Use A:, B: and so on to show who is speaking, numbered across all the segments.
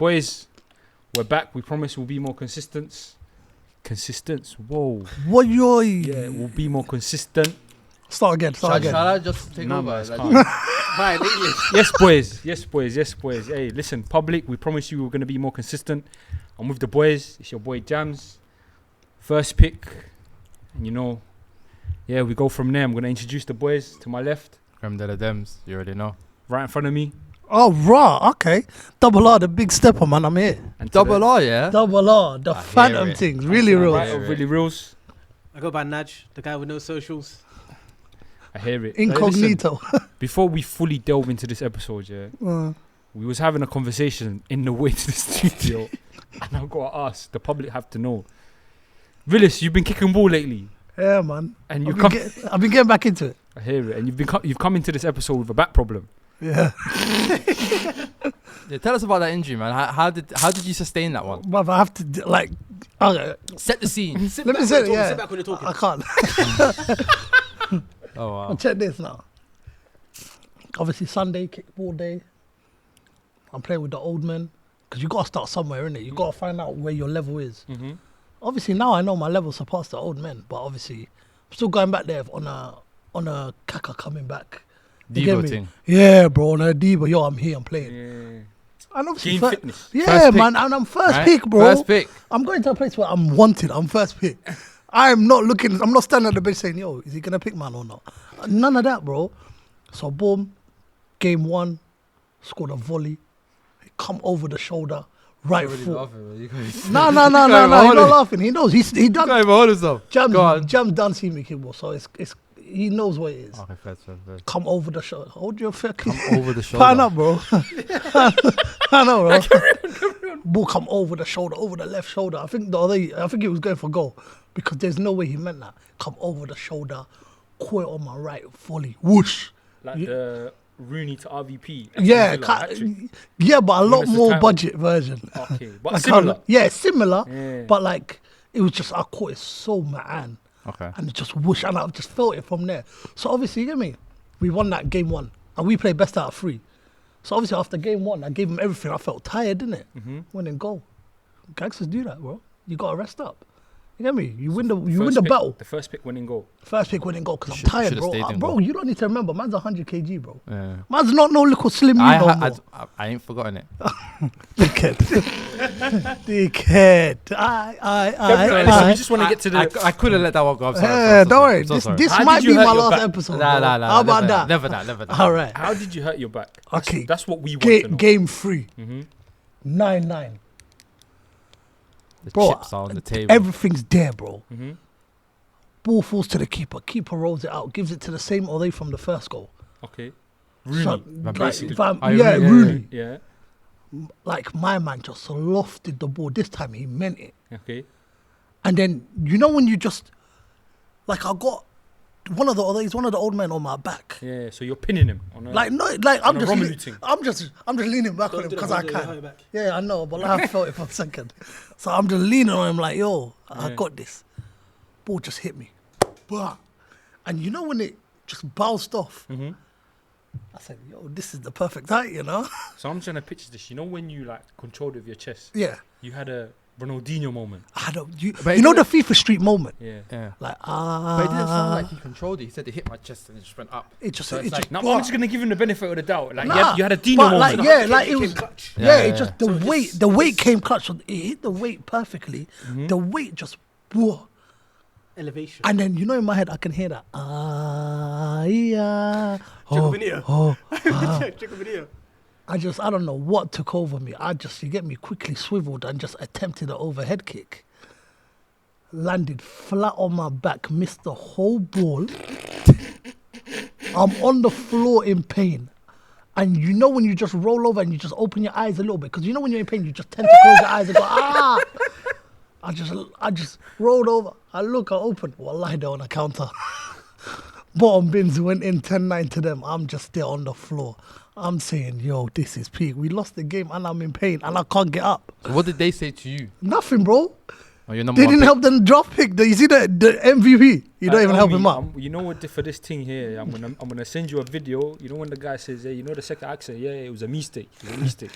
A: Boys, we're back. We promise we'll be more consistent. Whoa.
B: What you?
A: Yeah, we'll be more consistent.
B: Start again.
C: Shall I just take over?
A: Man,
C: Fine, English.
A: Yes, boys. Hey, listen, public, we promise you we're going to be more consistent. I'm with the boys. It's your boy Jams. First pick. And we go from there. I'm going to introduce the boys to my left.
C: Creme de la Dems, you already know.
A: Right in front of me.
B: Oh, raw. Okay. Double R, the big stepper, man. I'm here.
A: And
C: Double R, yeah?
B: Double R, the phantom things. Really real.
A: Right, really reals.
D: I go by Naj, the guy with no socials.
A: I hear it.
B: Incognito.
A: Listen, before we fully delve into this episode, we was having a conversation in the way to the studio, and I've got to ask, the public have to know. Willis, you've been kicking ball lately.
B: Yeah, man.
A: And
B: I've been getting back into it.
A: I hear it. And you've come into this episode with a back problem.
B: Yeah.
C: Yeah, tell us about that injury, man. How did you sustain that one?
B: But I have to
C: Set the scene.
B: let me say it. Yeah.
D: Sit back when you're talking.
B: I can't.
C: Oh wow.
B: I'll check this now. Obviously Sunday kickball day. I'm playing with the old men because you gotta start somewhere, innit? You gotta find out where your level is.
A: Mm-hmm.
B: Obviously now I know my level surpassed the old men, but obviously I'm still going back there on a Kaka coming back. You get
C: Devo
B: me?
C: thing.
B: Yeah, bro, on a Devo. Yo, I'm here. I'm playing.
A: Yeah.
B: And obviously
A: Gain fitness.
B: Yeah,
C: First
B: man,
C: pick,
B: and I'm first
C: right?
B: pick, bro.
C: First pick.
B: I'm going to a place where I'm wanted. I'm first pick. I'm not standing at the bench saying, yo, is he going to pick man or not? None of that, bro. So, boom, game 1, scored a volley, come over the shoulder, right foot. No, he's not laughing. He knows. He done.
C: Go hold himself.
B: Jam done see me kickball, so it's he knows what it is.
C: Okay, fair.
B: Come over the shoulder. Hold your fucking.
C: Come over the shoulder.
B: Pan up, bro. I know, bro. Ball come over the shoulder, over the left shoulder. I think he was going for goal because there's no way he meant that. Come over the shoulder, caught it on my right, volley, whoosh.
A: Like the Rooney to RVP.
B: Yeah, but a lot more
A: title.
B: budget version.
A: Okay, but
B: Like
A: similar.
B: Similar.
A: Yeah.
B: But like it was just I caught it so man.
C: Okay.
B: And it just whoosh, and I just felt it from there. So obviously, you get me? We won that game 1, and we played best out of 3. So obviously, after game 1, I gave him everything. I felt tired, didn't it?
A: Mm-hmm.
B: Went in goal. Gangsters do that, bro. You gotta rest up. You get me? You win the
A: Pick,
B: battle.
A: The first pick winning goal.
B: First pick winning goal because I'm tired,
C: should've
B: bro.
C: stayed in
B: Bro,
C: goal.
B: you don't need to remember. Man's 100 kg, bro.
C: Yeah.
B: Man's not no little slim you no more.
C: I ain't forgotten it.
B: Dickhead. Dickhead.
A: Listen, we just want to get to the.
C: I couldn't let that one go. I'm sorry.
B: Don't worry.
C: So sorry.
B: This
A: How
B: might
A: did you
B: be
A: hurt
B: my
A: your
B: last
A: back?
B: episode.
C: Nah,
B: bro. How about that?
C: Never that.
B: All right.
A: How did you hurt your back?
B: Okay.
A: That's what we want to know.
B: Game 3.
A: Mm-hmm.
B: 9-9.
C: The
B: Bro,
C: chips are on the table.
B: Everything's there, bro.
A: Mm-hmm.
B: Ball falls to the keeper. Keeper rolls it out. Gives it to the same Ole from the first goal.
A: Okay. Rooney.
B: So,
C: Van
B: like,
C: Persie.
B: Rooney.
A: Yeah.
B: Like my man just lofted the ball. This time he meant it.
A: Okay.
B: And then you know when you just like I got one of the old men on my back.
A: Yeah. So you're pinning him on a,
B: I'm
A: on a Romelu thing.
B: just leaning back on him because I
D: Don't do
B: can.
D: back.
B: Yeah, I know, but I felt it for a second. So I'm just leaning on him like, yo, I got this. Ball just hit me. Bah. And you know when it just bounced off,
A: Mm-hmm.
B: I said, yo, this is the perfect height, you know?
A: So I'm trying to picture this. You know when you like controlled with your chest?
B: Yeah.
A: You had a Ronaldinho moment.
B: I don't, you
C: But
B: know
C: it
B: the FIFA Street moment?
A: Yeah.
C: Yeah.
B: Like,
C: But it didn't sound like he controlled it. He said it hit my chest and it just went up.
B: it just,
C: So
B: it
C: it's
B: just,
C: like,
A: No, I'm just gonna give him the benefit of the doubt. Like
B: Nah,
A: you had a Dino
B: but
A: moment.
B: like, yeah, like it was,
D: clutch.
B: yeah, it
C: Yeah.
B: just, the weight came clutch. So it hit the weight perfectly.
A: Mm-hmm.
B: The weight just, whoa.
D: Elevation.
B: And then, you know, in my head, I can hear that. Yeah.
D: Check a video.
B: I don't know what took over me. You get me, quickly swiveled and just attempted an overhead kick. Landed flat on my back, missed the whole ball. I'm on the floor in pain. And you know when you just roll over and you just open your eyes a little bit, because you know when you're in pain, you just tend to close your eyes and go, ah! I just rolled over. I open. Wallahi, they're on a counter. Bottom bins went in 10-9 to them. I'm just there on the floor. I'm saying, yo, this is peak. We lost the game and I'm in pain and I can't get up.
C: So what did they say to you?
B: Nothing, bro.
C: Oh, your number
B: They
C: one
B: didn't
C: pick?
B: help them draft pick. You see the MVP? You don't even help him up.
A: You know what? For this thing here, I'm gonna send you a video. You know when the guy says, "Hey, you know the second accent? Yeah, it was a mistake. It was a mistake."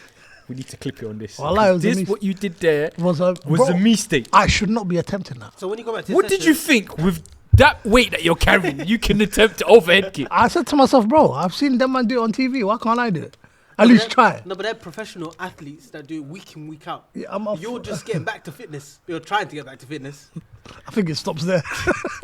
A: We need to clip it on this.
B: Wallahi, it was a
A: This
B: mis-
A: what you did there
B: Was a
A: was a
B: bro,
A: mistake.
B: I should not be attempting that.
D: So when you go back to
A: What did you think with that weight that you're carrying? You can attempt to overhead kick.
B: I said to myself, bro, I've seen them man do it on TV. Why can't I do it? At least try.
D: No, but they're professional athletes that do it week in, week out.
B: Yeah,
D: You're just getting back to fitness. You're trying to get back to fitness.
B: I think it stops there.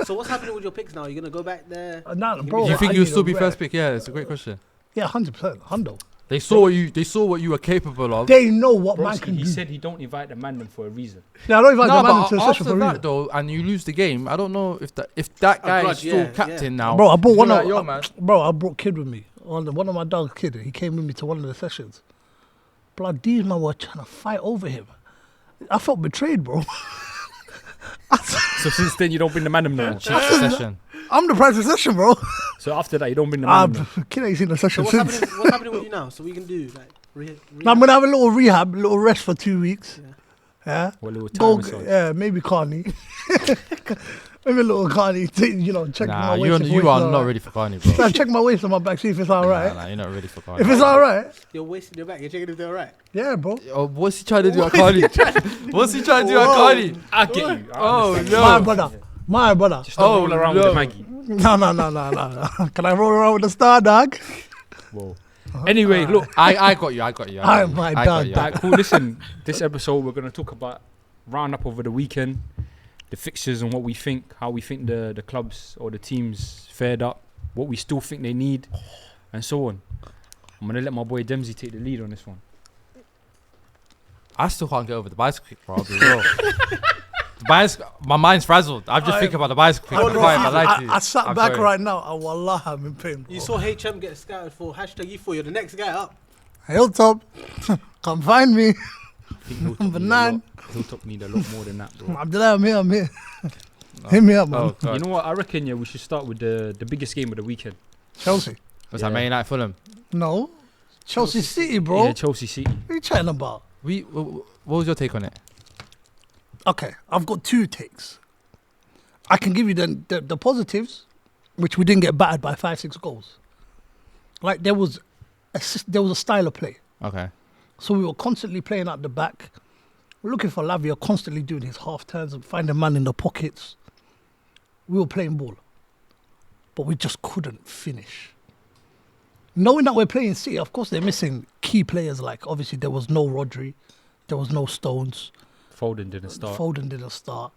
D: So what's happening with your picks now? You're gonna go back there?
B: Nah, bro.
E: Do you think
B: I
E: you'll
B: need
E: still
B: a
E: be
B: rep.
E: first pick? Yeah, it's a great question.
B: Yeah, 100%. Hundo.
E: They saw what you. They saw what you were capable of.
B: They know what man
A: Broski,
B: can
A: he
B: do.
A: said he don't invite the man them for a reason.
B: Yeah, I don't invite
E: No,
B: the man
E: but
B: into a session
E: after
B: for a
E: that
B: reason.
E: though, and you lose the game, I don't know if that guy
D: grudge,
E: is still
D: yeah,
E: captain now.
B: Bro, I brought
E: He's
B: one
E: gonna
B: of
E: be like, yo, man.
B: Bro, I brought kid with me. One of my dog's kid. He came with me to one of the sessions. Blood, these man were trying to fight over him. I felt betrayed, bro.
A: So since then you don't bring the man them now.
E: Change the session.
B: I'm the prize of session, bro.
A: So after that you don't bring the man them.
B: Kid ain't seen the
D: So
B: session
D: what's
B: since.
D: happening? What's happening with you now? So we can do like
B: I'm gonna have a little rehab, little rest for 2 weeks. Yeah.
A: What little
B: Go,
A: time massage.
B: yeah, maybe Carney. Maybe a little Carney. Check
E: Nah,
B: my waist. if
E: you
B: waist
E: are
B: is
E: not
B: alright.
E: ready for Carney, bro.
B: Nah, check my waist on my back, see if it's alright.
E: Nah, you're not ready for Carney.
B: If it's alright,
D: You're wasting your back. You're checking if they're alright.
B: yeah, bro.
E: Oh, what's he trying to do at Carney? What's he trying to do at Carney?
A: I get you. I
E: Oh
A: understand.
E: no!
B: My brother.
A: Just don't
E: Oh,
A: roll around
E: no.
A: with the Maggie.
B: No. Can I roll around with the star, dog?
A: Whoa. Anyway, look.
E: I got you.
B: I'm my
E: I got
B: dog.
E: you.
A: Alright, cool. Listen, this episode we're gonna talk about round up over the weekend, the fixtures and what we think, how we think the clubs or the teams fared up, what we still think they need, and so on. I'm gonna let my boy Dempsey take the lead on this one.
E: I still can't get over the bicycle kick, bro. I'll be real. My mind's frazzled. I'm just thinking about the bicycle kick.
B: I sat back right now and wallah, I'm in pain.
D: You saw HM get scouted for #E4. You're the next guy up.
B: Hilltop, come find me.
A: I think Hilltop
B: Number
A: need a
B: 9.
A: lot- Hilltop need a lot more than that, bro.
B: Abdullah, I'm here. Hit me up, man.
E: Oh, God.
A: You know what? I reckon we should start with the biggest game of the weekend.
B: Chelsea.
E: Was that Man United Fulham?
B: No. Chelsea City, bro.
A: Yeah, Chelsea City.
B: What are you chatting about?
E: What was your take on it?
B: Okay, I've got 2 takes. I can give you the positives, which we didn't get battered by 5-6 goals. Like there was a style of play.
E: Okay.
B: So we were constantly playing at the back. We're looking for Lavia, constantly doing his half turns and finding man in the pockets. We were playing ball, but we just couldn't finish. Knowing that we're playing City, of course they're missing key players. Like obviously there was no Rodri, there was no Stones.
A: Foden didn't start.
B: Foden didn't start.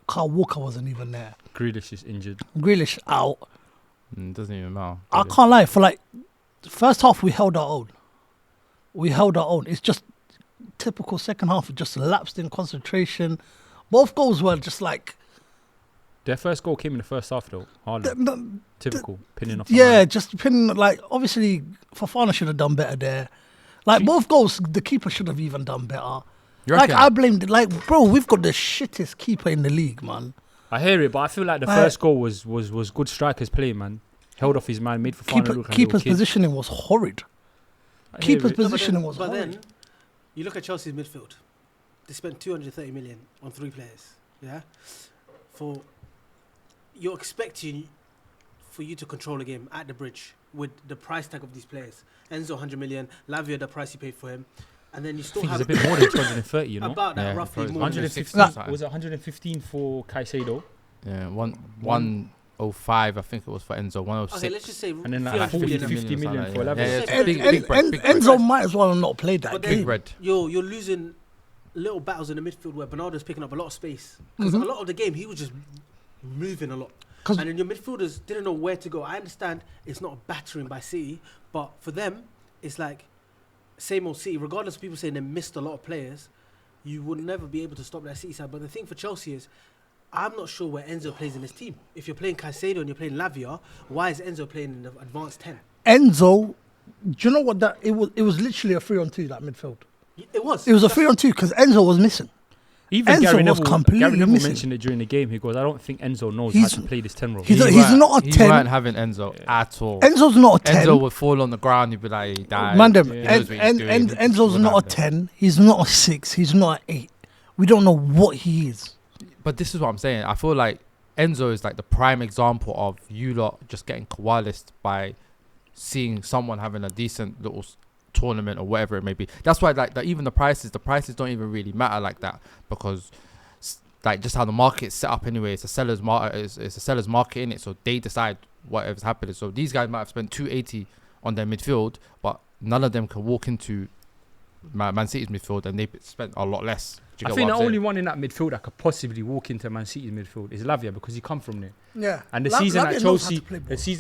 B: Carl Walker wasn't even there.
A: Grealish is injured.
B: Grealish out.
E: Doesn't even matter.
B: I can't lie. For like the first half, we held our own. It's just typical second half. We just lapsed in concentration. Both goals were just like
A: Their first goal came in the first half though. Hardly. Typical pinning off. the
B: yeah,
A: man.
B: just pinning. Like obviously, Fofana should have done better there. Like both goals, the keeper should have even done better.
E: You
B: Like
E: reckon?
B: I blamed. Like bro, we've got the shittest keeper in the league, man.
A: I hear it, but I feel like the first goal was good strikers play, man. Held off his man, made for look like a
B: Keeper's
A: little kid.
B: positioning was horrid.
A: I hear
B: Keeper's
A: it.
B: positioning was
D: But
B: horrid.
D: then, you look at Chelsea's midfield. They spent 230 million on 3 players. Yeah, you're expecting for you to control a game at the bridge with the price tag of these players. Enzo 100 million, Lavia the price you paid for him, and then you
A: I
D: still
A: think
D: have
A: it's a bit more than 230, you know.
D: about that
E: Yeah,
D: roughly
E: probably
D: more. than
A: 115 was it 115 for Caicedo,
E: Yeah, 105. I think it was for Enzo. 106.
D: Okay, let's just say
A: and then like
D: 300
A: 40,
D: million.
A: 50 million for
E: Yeah,
A: Lavia.
E: yeah, it's
D: And-
E: big bread, big bread.
B: Enzo might as well have not played that
D: But
B: game.
D: then
E: Big bread.
D: you're losing little battles in the midfield where Bernardo's picking up a lot of space because a lot of the game he was just moving a lot.
B: 'Cause-
D: And then your midfielders didn't know where to go. I understand it's not a battering by City, but for them, it's like same old City. Regardless of people saying they missed a lot of players, you would never be able to stop that City side. But the thing for Chelsea is, I'm not sure where Enzo plays in this team. If you're playing Caicedo and you're playing Lavia, why is Enzo playing in the advanced 10?
B: Enzo, do you know what that it was? It was literally a 3-on-2 that midfield.
D: It was.
B: It was a 3-on-2 because Enzo was missing.
A: Even
B: Enzo
A: Gary
B: was
A: Neville,
B: completely
A: Gary Neville
B: missing.
A: mentioned it during the game. He goes, "I don't think Enzo knows
B: He's-
A: how to play this 10 role."
B: he's
E: He
B: a-
E: weren't-
B: not a
E: He
B: 10.
E: weren't having Enzo at all.
B: Enzo's not a 10.
E: Enzo would fall on the ground. He'd be like, he died.
B: Mandem,
A: Yeah.
E: He knows what he's doing.
B: Enzo's
E: Wouldn't
B: not a
E: happen.
B: 10. He's not a 6. He's not an 8. We don't know what he is.
E: But this is what I'm saying. I feel like Enzo is like the prime example of you lot just getting coalesced by seeing someone having a decent little tournament or whatever it may be. That's why like even the prices don't even really matter like that, because like just how the market's set up anyway. It's a seller's market in it, so they decide whatever's happening. So these guys might have spent 280 on their midfield, but none of them can walk into Man City's midfield, and they spent a lot less.
A: I think the only one in that midfield that could possibly walk into Man City's midfield is Lavia, because he come from there.
B: Yeah.
A: And the season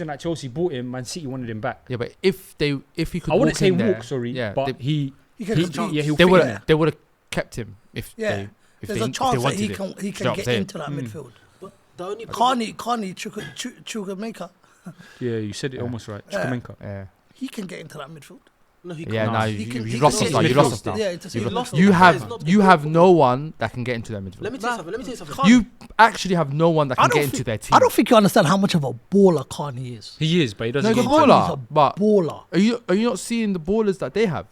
A: that Chelsea bought him, Man City wanted him back.
E: Yeah, but if he could,
A: I wouldn't
E: walk
A: say
E: in
A: walk,
E: there,
A: sorry,
E: yeah,
A: but
B: He can control.
E: they would have kept him if
B: Yeah.
E: if
B: There's
E: they
B: a chance that
E: wanted
B: he
E: it.
B: can
E: Do you know
B: get
E: what I'm saying?
B: into that midfield.
D: But the only
B: Carney Chukwuemeka,
A: Yeah, you said it almost right.
B: Yeah.
A: Chukwuemeka.
E: Yeah.
B: he can get into that midfield.
D: No, he
E: Yeah,
D: can't.
E: no,
B: He can-
E: you
B: he
E: lost
B: can
E: us
B: get
E: now. You
B: into
E: lost us
B: midfield.
E: now.
B: Yeah, it's
D: You
B: a
D: lost
B: midfield.
E: You
D: That is not
E: have
D: the
E: you
D: good
E: have
D: football.
E: no one that can get into their midfield.
D: Let me tell you something.
B: Can't-
E: You actually have no one that
B: I
E: can
B: don't
E: get into
B: think-
E: their team.
B: I don't think you understand how much of a baller Carney is.
A: He is, but he
E: No,
A: doesn't
E: he's
A: get
E: a
A: into
B: Carney's
E: baller,
B: a
E: but
B: baller.
E: are you not seeing the ballers that they have?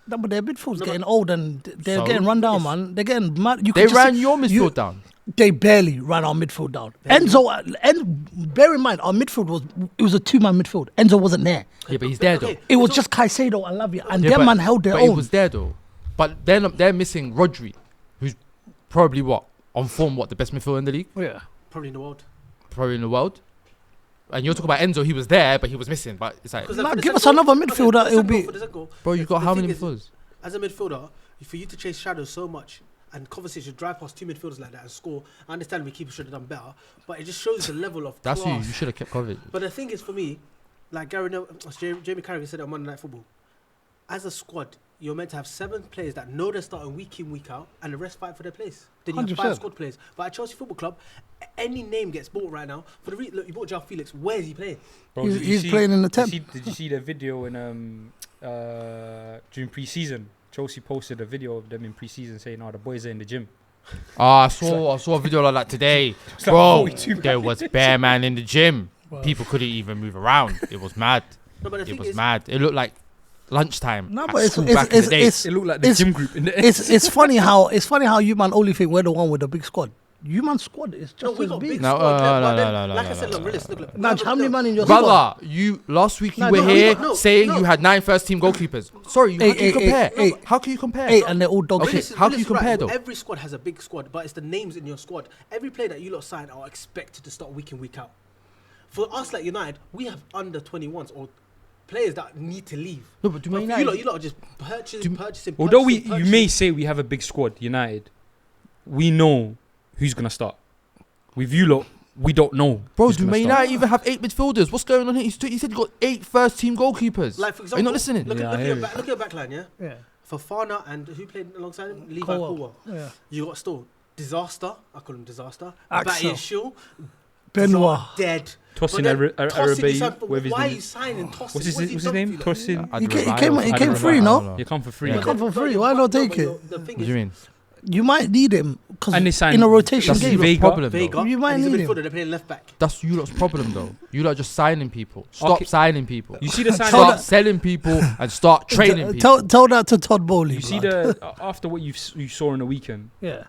B: No, but their midfield's
D: No,
B: getting old and they're
E: So?
B: getting run down, man. They're getting mad. You
E: They
B: can just
E: ran
B: see-
E: your midfield
B: you-
E: down.
B: They barely ran our midfield down. Enzo, and bear in mind, our midfield was a two-man midfield. Enzo wasn't there.
E: Yeah, but he's there though.
D: Okay.
B: It was
D: So-
B: just Caicedo and Lavia, and
E: Yeah,
B: their
E: but-
B: man held their
E: but he
B: own.
E: was there though. But they're missing Rodri, who's probably on form, the best midfielder in the league,
B: Yeah.
D: Probably in the world.
E: probably in the world. And you're talking about Enzo, he was there, but he was missing. But it's like,
D: 'Cause
B: Nah,
D: for the
B: give us
D: second
B: another
D: goal-
B: midfielder,
D: for the
B: it'll
D: second
B: be-
D: goal, for the second goal,
E: bro, you got
D: the
E: how
D: thing
E: many
D: is,
E: midfielders?
D: As a midfielder, for you to chase shadows so much and Kovacic should drive past two midfielders like that and score, I understand we keepers should have done better, but it just shows the level of
E: That's
D: class.
E: you should have kept covered.
D: But the thing is, for me, like Jamie Carragher said it on Monday Night Football, as a squad, you're meant to have 7 players that know they're starting week in, week out, and the rest fight for their place. Then you have 5
B: 100%.
D: squad players. But at Chelsea Football Club, any name gets bought right now. Look, you bought João Felix. Where is he playing?
A: Bro,
B: He's-
A: did you
B: he's
A: see-
B: playing in the
A: did you
B: 10.
A: see- Did you see the video in during pre-season? Chelsea posted a video of them in pre-season saying, "Oh, the boys are in the gym."
E: I saw a video like that today,
A: like
E: bro.
A: 42
E: There was bare man in the gym. People couldn't even move around. It was mad.
D: No, but the
E: It
D: thing
E: was
D: is,
E: mad. It looked like lunchtime.
B: No,
E: at
B: but it's
E: school back in the day.
A: It looked like the
B: It's-
A: gym group in the
B: it's funny how you man only think we're the one with a big squad. You man squad is
D: no,
B: just
D: we
B: as
D: got
B: big.
D: big
E: No,
D: squad.
E: no,
D: then,
E: no,
D: like
E: no,
D: I said,
E: no,
D: look,
E: no,
D: look, look.
B: Nudge, how many man in your squad?
E: Brother, you last week you
B: No,
E: were
B: no,
E: here
D: no,
E: saying
D: no.
E: you had 9 first team goalkeepers. Sorry,
B: Hey,
E: how can you
B: hey,
E: compare?
B: hey,
E: How can you compare?
B: Hey, and they're all dog
E: Okay,
B: shit.
E: how can you compare
D: right,
E: though?
D: Every squad has a big squad, but it's the names in your squad. Every player that you lot sign are expected to start week in, week out. For us, like United, we have under 21s or players that need to leave.
E: No, but do
D: But
E: Man
D: for
E: United-
D: you lot are just purchasing.
A: Although
D: purchasing,
A: you may say we have a big squad, United, we know who's gonna start. With you lot, we don't know.
E: Bro,
A: who's
E: do
A: gonna
E: Man
A: start.
E: United even have 8 midfielders? What's going on here? He said he got 8 first team goalkeepers.
D: Like for example,
E: Are you not listening?
D: Look,
A: Yeah,
D: at,
A: I
D: look,
A: hear
D: at,
A: you.
D: back, look at your back line, yeah?
B: Yeah.
D: Fofana and who played alongside him? Levi
B: Colwell.
D: Colwell.
B: Yeah.
D: You got still Disaster. I call him Disaster.
B: Axel.
D: Batiashil.
B: Benoit.
D: Dead.
A: Tosin
D: But then
A: Arabi,
D: Tosin, you signed-
A: whatever his
D: why are
A: name
D: you
A: is.
D: signing Tosin?
A: What's his
D: he
A: name?
D: done for you, like?
A: Tosin.
B: He came free, no?
A: You come for free.
E: Yeah.
B: He come for free. Why not take it?
D: The thing
E: What do you
D: is,
E: mean?
B: You might need him because
A: And they signed-
B: in a rotation
A: that's
B: game.
A: Vega.
E: Problem,
D: Vega,
E: though.
B: You might
D: and he's a
B: need him.
D: midfielder, they're playing left back.
E: That's you lot's problem though. You lot just signing people. Stop
A: Okay.
E: signing people.
A: You see the signing.
E: Start selling people and start training people.
B: Tell that to Todd Bowley.
A: You see
B: blood.
A: the after what you saw in the weekend.
B: Yeah.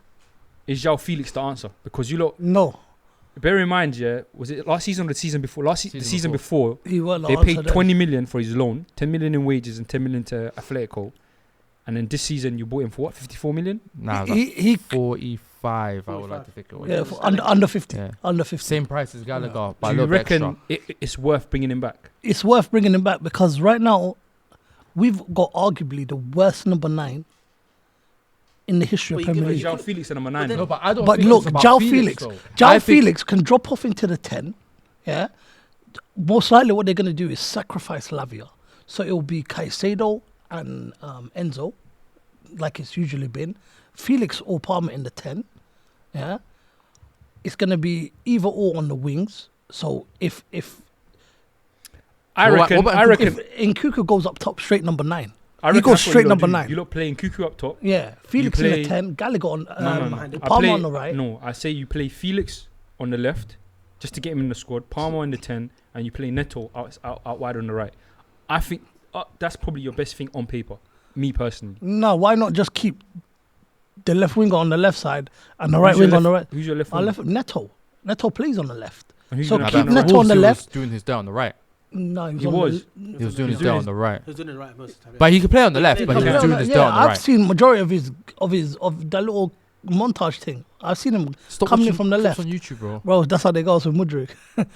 A: Is João Felix the answer? Because you lot,
B: No.
A: bear in mind, yeah, was it last season or the season before? The season before,
B: He won't
A: they
B: answer
A: paid
B: them.
A: 20 million for his loan, 10 million in wages and 10 million to Atletico. And then this season you bought him for what, 54 million?
E: Nah,
B: He
E: 45. I would like to think it was.
B: yeah, for under 50.
D: Yeah.
B: Under 50.
E: Same price as Gallagher, but a
A: Do you
E: little bit extra.
A: reckon it's worth bringing him back?
B: It's worth bringing him back because right now we've got arguably the worst number 9 in the history
D: Well,
B: of
D: you
B: Premier
D: give
B: League.
A: João Felix at number 9.
D: then-
E: No, but I don't.
B: But
E: think
B: look,
E: it's about
B: João Felix.
E: though.
B: João
E: I think-
B: Felix can drop off into the 10. Yeah. Most likely what they're going to do is sacrifice Lavia. So it will be Caicedo and Enzo, like it's usually been. Felix or Palmer in the 10. Yeah. It's going to be either or on the wings. So if
A: I
E: What
A: reckon.
E: about
A: I reckon.
B: if Nkuku goes up top straight number 9.
A: I
B: he
A: reckon
B: goes
A: that's what
B: straight
A: you lot
B: number
A: do.
B: 9.
A: You lot playing Cuckoo up top.
B: Yeah, Felix in
A: play-
B: the 10, Gallagher on
A: No. I
B: Palmer
A: play,
B: on the right.
A: No, I say you play Felix on the left, just to get him in the squad. Palmer in the 10, and you play Neto out wide on the right. I think that's probably your best thing on paper. Me personally.
B: No, why not just keep the left winger on the left side and the right
A: Who's your
B: winger on the right?
A: left- Who's your left
B: Our
A: winger?
B: left Neto. Neto plays on the left.
A: And who's
B: So
A: your
E: Nah,
A: left
B: keep
A: winger?
E: but
B: Neto on the
E: Wolves, he was
B: left.
E: doing his day on the right.
B: No,
A: He was.
E: He was doing his dirt on the right.
D: He was doing it right most of the time.
E: But he could play on the left, but he was doing his dirt on the
B: I've
E: right.
B: seen majority of that little montage thing. I've seen him
E: Stop
B: coming in
E: watching
B: from the
E: clips
B: left.
E: on YouTube, bro.
B: Bro, that's how they got us with Mudryk. That's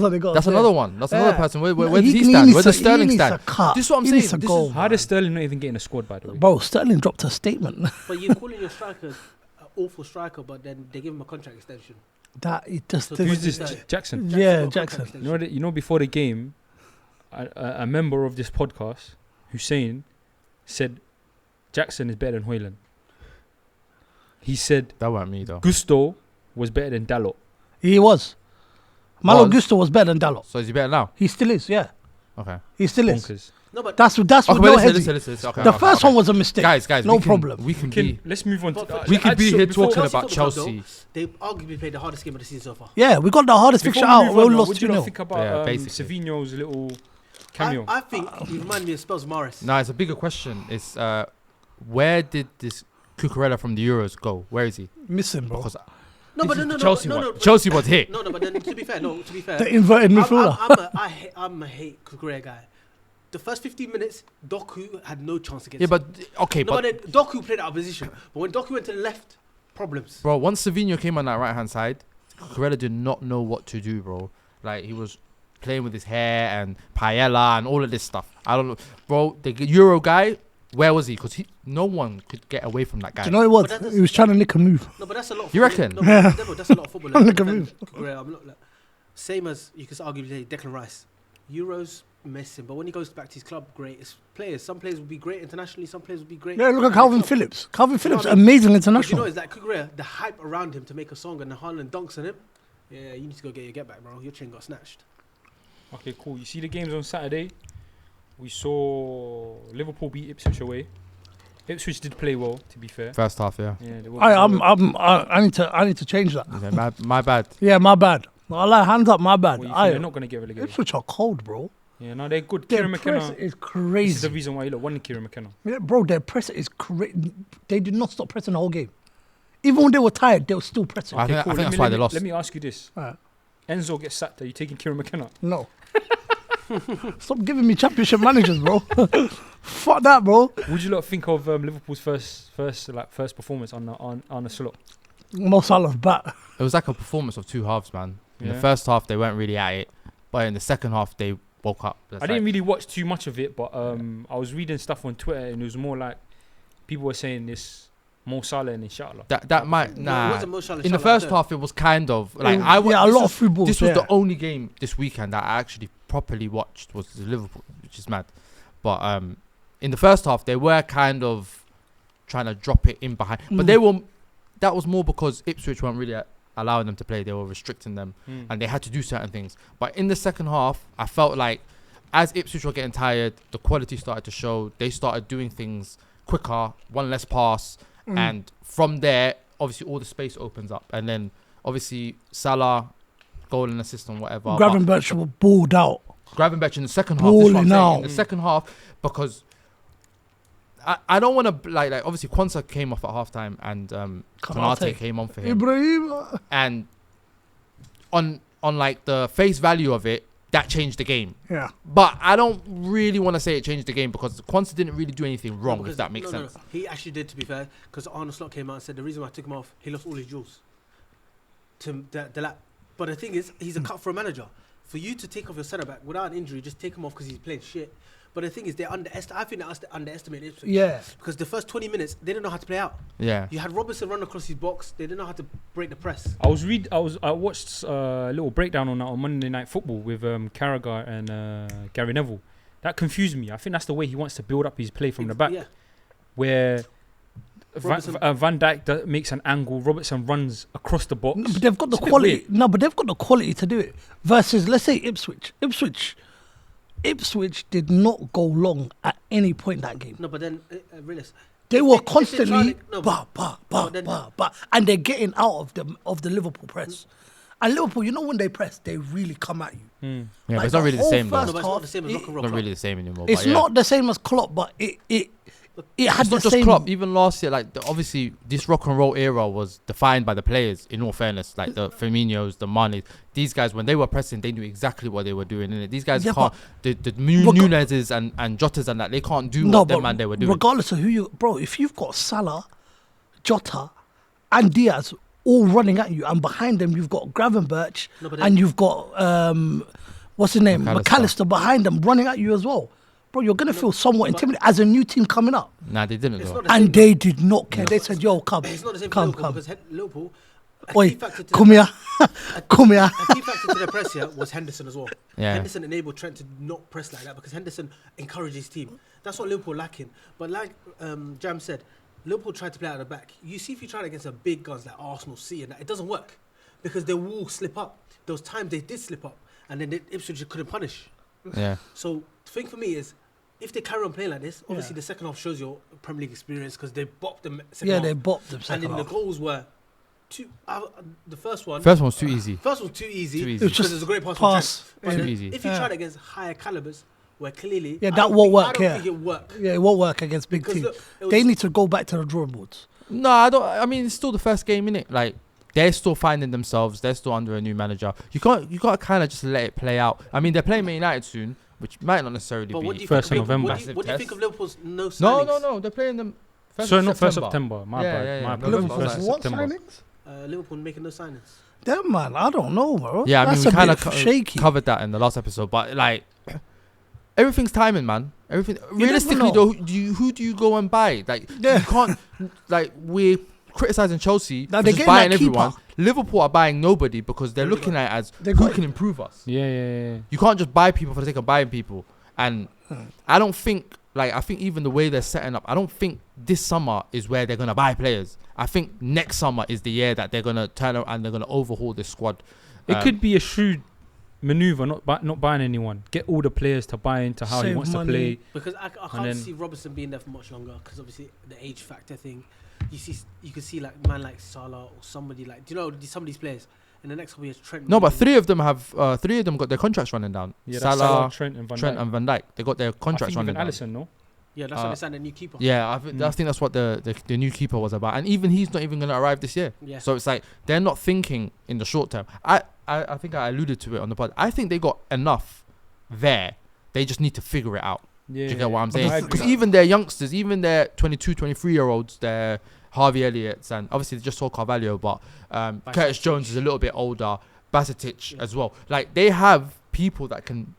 B: how they got us.
E: That's
B: there.
E: another one. That's another
B: Yeah.
E: person. Where
B: No,
E: does he
B: needs
E: stand? Where
B: to-
E: does Sterling
B: he needs
E: stand?
B: to cut.
E: This is what I'm
B: He
E: saying.
B: needs to
E: This
B: go,
E: is-
A: How does Sterling not even get in the squad, by the way?
B: Bro, Sterling dropped a statement.
D: But you're calling your striker an awful striker, but then they give him a contract extension.
B: That it just
D: So
A: Who's
B: doesn't.
A: this?
D: Jackson.
A: Jackson.
B: Yeah,
D: got a contract
B: Jackson.
D: extension.
A: You know before the game, a member of this podcast, Hussein, said Jackson is better than Hoyland. He said
E: That weren't me though.
A: Gusto was better than Dalot.
B: He was. Malo
E: Was?
B: Gusto was better than Dalot.
E: So is he better now?
B: He still is, yeah.
E: Okay.
B: He still is.
A: Bonkers.
D: No, but
B: That's
E: Okay,
B: what
E: but
B: no
E: listen.
B: hesi.
E: Okay,
B: The
E: okay,
B: first
E: okay.
B: one was a mistake.
E: Guys,
B: no
E: we can,
B: problem.
E: We can be.
A: Let's move on.
D: But-
A: To,
E: We could be
A: so
E: here
A: before-
E: talking
D: Chelsea
E: about
D: Football Club,
E: Chelsea.
D: they arguably played the hardest game of the season so far.
B: Yeah, we got the hardest
A: Before
B: fixture
A: we
B: out.
A: move
B: We
A: on,
B: lost
A: what do you
B: 2-0.
A: not think about
E: Yeah, basically.
A: Savinho's little cameo?
D: I think he reminded me of Spurs Morris.
E: No, it's a bigger question. It's where did this Cucurella from the Euros go? Where is he?
B: Missing, bro.
E: Because
D: No, but no,
E: Chelsea
D: no,
E: one.
D: no, but-
E: Chelsea was hit.
D: No, but then to be fair,
B: The inverted midfielder.
D: I'm a hate Kukurea guy. The first 15 minutes, Doku had no chance against
E: Yeah,
D: him.
E: but okay,
D: No, but then Doku played out of position. But when Doku went to the left, problems.
E: bro, once Savinho came on that right hand side, Cucurella did not know what to do, bro. Like he was playing with his hair and paella and all of this stuff. I don't know, bro. The Euro guy, where was he? Because no one could get away from that guy.
B: Do you know what
D: But
B: it
D: that
B: was? He was trying to nick a move.
D: No, but that's a lot. Of
E: You reckon?
D: No, but Devo, that's a lot of football.
B: Look at me.
D: I'm not, like, same as you could arguably say Declan Rice. Euros missing, but when he goes back to his club, great. It's players. Some players will be great internationally. Some players will be great.
B: Yeah, look at
D: at
B: Calvin
D: club.
B: Phillips. Calvin Phillips,
D: what I mean?
B: amazing
D: But
B: international.
D: you know, it's like Kukurea, the hype around him to make a song and the Haaland dunks on him. Yeah, you need to go get your get back, bro. Your chain got snatched.
A: Okay, cool. You see the games on Saturday? We saw Liverpool beat Ipswich away. Ipswich did play well, to be fair.
E: First half, yeah.
A: Yeah, they were,
B: I need to change that.
E: Okay, my bad.
B: Yeah, my bad. I like hands up, my bad.
A: Well, you think they're not going to get relegated.
B: Ipswich are cold, bro.
A: Yeah, no, they're good.
B: Their
A: Kieran
B: press
A: McKenna.
B: is
A: This is the
B: crazy.
A: reason why you look one Kieran McKenna.
B: Yeah, bro, their press is crazy. They did not stop pressing the whole game. Even when they were tired, they were still pressing.
E: I think
A: Cool,
E: that's why they lost.
A: Let me ask you this.
B: Alright.
A: Enzo gets sacked. Are you taking Kieran McKenna?
B: No. Stop giving me championship managers, bro. Fuck that, bro.
A: Would you lot think of Liverpool's first performance on the slot?
B: Mo Salah's back.
E: It was like a performance of two halves, man. In
A: Yeah.
E: the first half, they weren't really at it, but in the second half, they woke up.
A: I didn't really watch too much of it, but I was reading stuff on Twitter, and it was more like people were saying this Mo Salah and Inshallah.
E: That might
D: No, it
E: nah.
D: wasn't Mo Salah,
E: In the
D: Salah
E: first
D: third.
E: half, it was kind of like
B: yeah, a
E: this
B: lot
E: was-
B: of free balls.
E: This was
B: yeah.
E: the only game this weekend that I actually properly watched was the Liverpool, which is mad. But in the first half, they were kind of trying to drop it in behind, but they were. That was more because Ipswich weren't really allowing them to play. They were restricting them, and they had to do certain things. But in the second half, I felt like as Ipswich were getting tired, the quality started to show. They started doing things quicker, one less pass, and from there, obviously, all the space opens up. And then, obviously, Salah, goal and assist and whatever.
B: Gravenberch were balled out.
E: Gravenberch in the second half. This is what I'm
B: Balling
E: saying,
B: out.
E: in the second half, because I don't want to like obviously Kwanzaa came off at halftime and Konate came on for him.
B: Ibrahim.
E: And on like the face value of it, that changed the game.
B: Yeah.
E: But I don't really want to say it changed the game because Kwanzaa didn't really do anything wrong,
D: Because-
E: if that makes
D: no,
E: sense.
D: No. He actually did, to be fair, because Arne Slot came out and said the reason why I took him off, he lost all his jewels. To the lap. But the thing is, he's a cut for a manager. For you to take off your centre back without an injury, just take him off because he's playing shit. But the thing is, I think they underestimated Ipswich.
B: Yeah.
D: Because the first 20 minutes, they didn't know how to play out.
E: Yeah.
D: You had Robertson run across his box. They didn't know how to break the press.
A: I watched a little breakdown on that on Monday Night Football with Carragher and Gary Neville. That confused me. I think that's the way he wants to build up his play from the back,
D: Yeah.
A: where
D: Robertson-
A: Van Dijk makes an angle. Robertson runs across the box.
B: No, but they've got the
A: It's a bit
B: quality.
A: weird.
B: No, but they've got the quality to do it. Versus, let's say Ipswich did not go long at any point in that game.
D: No, but then, realist.
B: They
D: if
B: were
D: if they're
B: constantly
D: trying to- no,
B: bah,
D: but-
B: bah,
D: no, then-
B: bah, bah, and they're getting out of the Liverpool press. And Liverpool, you know, when they press, they really come at you.
E: Yeah,
B: Like
E: but it's not
B: the
E: really the
B: whole
E: same though.
D: No,
B: first
D: but it's not the same as
B: it-
D: Locker Roll
E: Not
D: Club.
E: really the same anymore.
B: It's
E: but yeah.
B: not the same as Klopp, but it had
E: It's
B: the
E: not just
B: same.
E: Klopp. Even last year, obviously this rock and roll era was defined by the players. In all fairness, like the Firminos, the Manes, these guys when they were pressing, they knew exactly what they were doing. And these guys
B: Yeah,
E: can't. The Nunez's and Jotas and that they can't do what them man they were doing.
B: Regardless of who you, bro, if you've got Salah, Jota, and Diaz all running at you, and behind them you've got Gravenberch,
D: No, but
B: and you've got what's his name,
E: McAllister.
B: McAllister behind them running at you as well. Bro, you're gonna feel somewhat intimidated as a new team coming up.
E: Nah, they didn't
D: It's
E: though.
D: not the same.
B: And they did not care. They said, "Yo, come,
D: It's not the same for
B: come,
D: Liverpool
B: come.
D: because Liverpool. A
B: Oi,
D: key factor to
B: come here, come here."
D: A key factor to their press here was Henderson as well.
E: Yeah.
D: Henderson enabled Trent to not press like that because Henderson encouraged his team. That's what Liverpool lacking. But like Jam said, Liverpool tried to play out of the back. You see, if you try it against a big guns like Arsenal, City, and that, it doesn't work because they will slip up. Those times they did slip up, and then Ipswich couldn't punish.
E: Yeah.
D: So the thing for me is, if they carry on playing like this, obviously the second half shows your Premier League experience because they bopped them second
B: Yeah,
D: half.
B: they bopped them
D: And
B: second
D: then the
B: half.
D: goals were too. The first one
E: First one's too easy.
D: was too easy.
E: Too easy.
B: It was
D: Because
B: just
D: it was a great pass.
B: pass.
D: From Trent. But
E: Too
D: then
E: easy.
D: If you
B: Yeah.
D: tried against higher calibers, where clearly
B: Yeah,
D: I
B: that
D: don't
B: won't
D: think-
B: work,
D: I don't
B: yeah.
D: think it work.
B: Yeah, it won't work against big
D: Because
B: teams.
D: look, it was-
B: They need to go back to the drawing boards.
E: No, I don't. I mean, it's still the first game, innit? Like they're still finding themselves. They're still under a new manager. You got to kind of just let it play out. I mean, they're playing Man United soon, which might not necessarily
D: But what do
E: be.
D: you
A: First
D: think
A: of
D: of
A: November.
D: Liverpool- What do you think of Liverpool's no
E: No,
D: signings?
E: they're playing them.
A: Sorry, not first September. My
E: Yeah,
A: bad.
E: yeah, yeah.
A: My bad.
E: Liverpool
A: First
E: was
B: What
A: September.
B: signings?
D: Liverpool making no signings.
B: Them man, I don't know, bro.
E: Yeah, I mean,
B: That's
E: we
B: a
E: kind
B: bit
E: of
B: shaky.
E: covered that in the last episode, but like everything's timing, man. Everything.
B: never
E: Realistically,
B: know.
E: though, who do you go and buy? Like
B: Yeah.
E: you can't. Like we're criticizing Chelsea
B: Now
E: for
B: they're
E: just
B: getting
E: buying
B: that
E: everyone.
B: keeper.
E: Liverpool are buying nobody because they're
D: They
E: looking at it as
B: they
E: who
B: got-
E: can improve us.
A: Yeah.
E: You can't just buy people for the sake of buying people. And I don't think, I think even the way they're setting up, I don't think this summer is where they're going to buy players. I think next summer is the year that they're going to turn around and they're going to overhaul this squad.
A: It could be a shrewd maneuver, not buying anyone. Get all the players to buy into how he
B: Save
A: wants
B: money.
A: to play.
D: Because I
A: And
D: can't
A: then-
D: see Robertson being there for much longer because obviously the age factor thing. You can see like man like Salah or somebody like, do you know some of these players in the next couple of years Trent.
E: No, but three of them got their contracts running down.
A: Yeah, that's
E: Salah,
A: Trent, and Van
E: Trent
A: Dijk.
E: and Van Dijk. They got their
A: I
E: contracts
A: think
E: running
A: even
E: down.
A: Allison, no?
D: Yeah, that's what they signed a new keeper.
E: Yeah, I think that's what the new keeper was about. And even he's not even going to arrive this year.
D: Yeah.
E: So it's like they're not thinking in the short term. I think I alluded to it on the pod. I think they got enough there. They just need to figure it out.
A: Yeah.
E: Do you get what I'm
A: I
E: saying?
A: agree.
E: Because even their youngsters, even their 22, 23-year-olds, their Harvey Elliott's, and obviously they just saw Carvalho, but Curtis Jones is a little bit older, Basetic as well. Like, they have people that can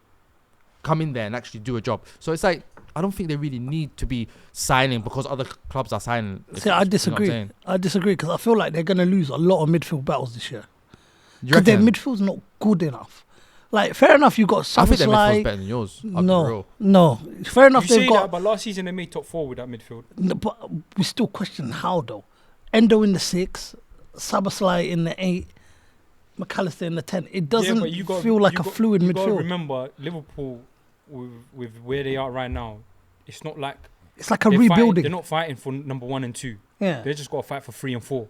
E: come in there and actually do a job. So it's like, I don't think they really need to be signing because other clubs are signing.
B: See, I disagree. I disagree because I feel like they're going to lose a lot of midfield battles this year. Because their midfield's not good enough. Like, fair enough, you got
E: I think their midfield's
B: Szoboszlai.
E: better than yours. I'll be real.
B: No. Fair enough,
A: You say
B: they've
A: that,
B: got.
A: but last season they made top 4 with that midfield.
B: No, but we still question how though. Endo in the 6, Szoboszlai in the 8, McAllister in the 10. It doesn't feel like a fluid
A: you gotta
B: midfield.
A: remember, Liverpool, with where they are right now, it's not like
B: It's like a
A: they're
B: rebuilding.
A: They're not fighting for number 1 and 2.
B: Yeah.
A: They just got to fight for 3 and 4.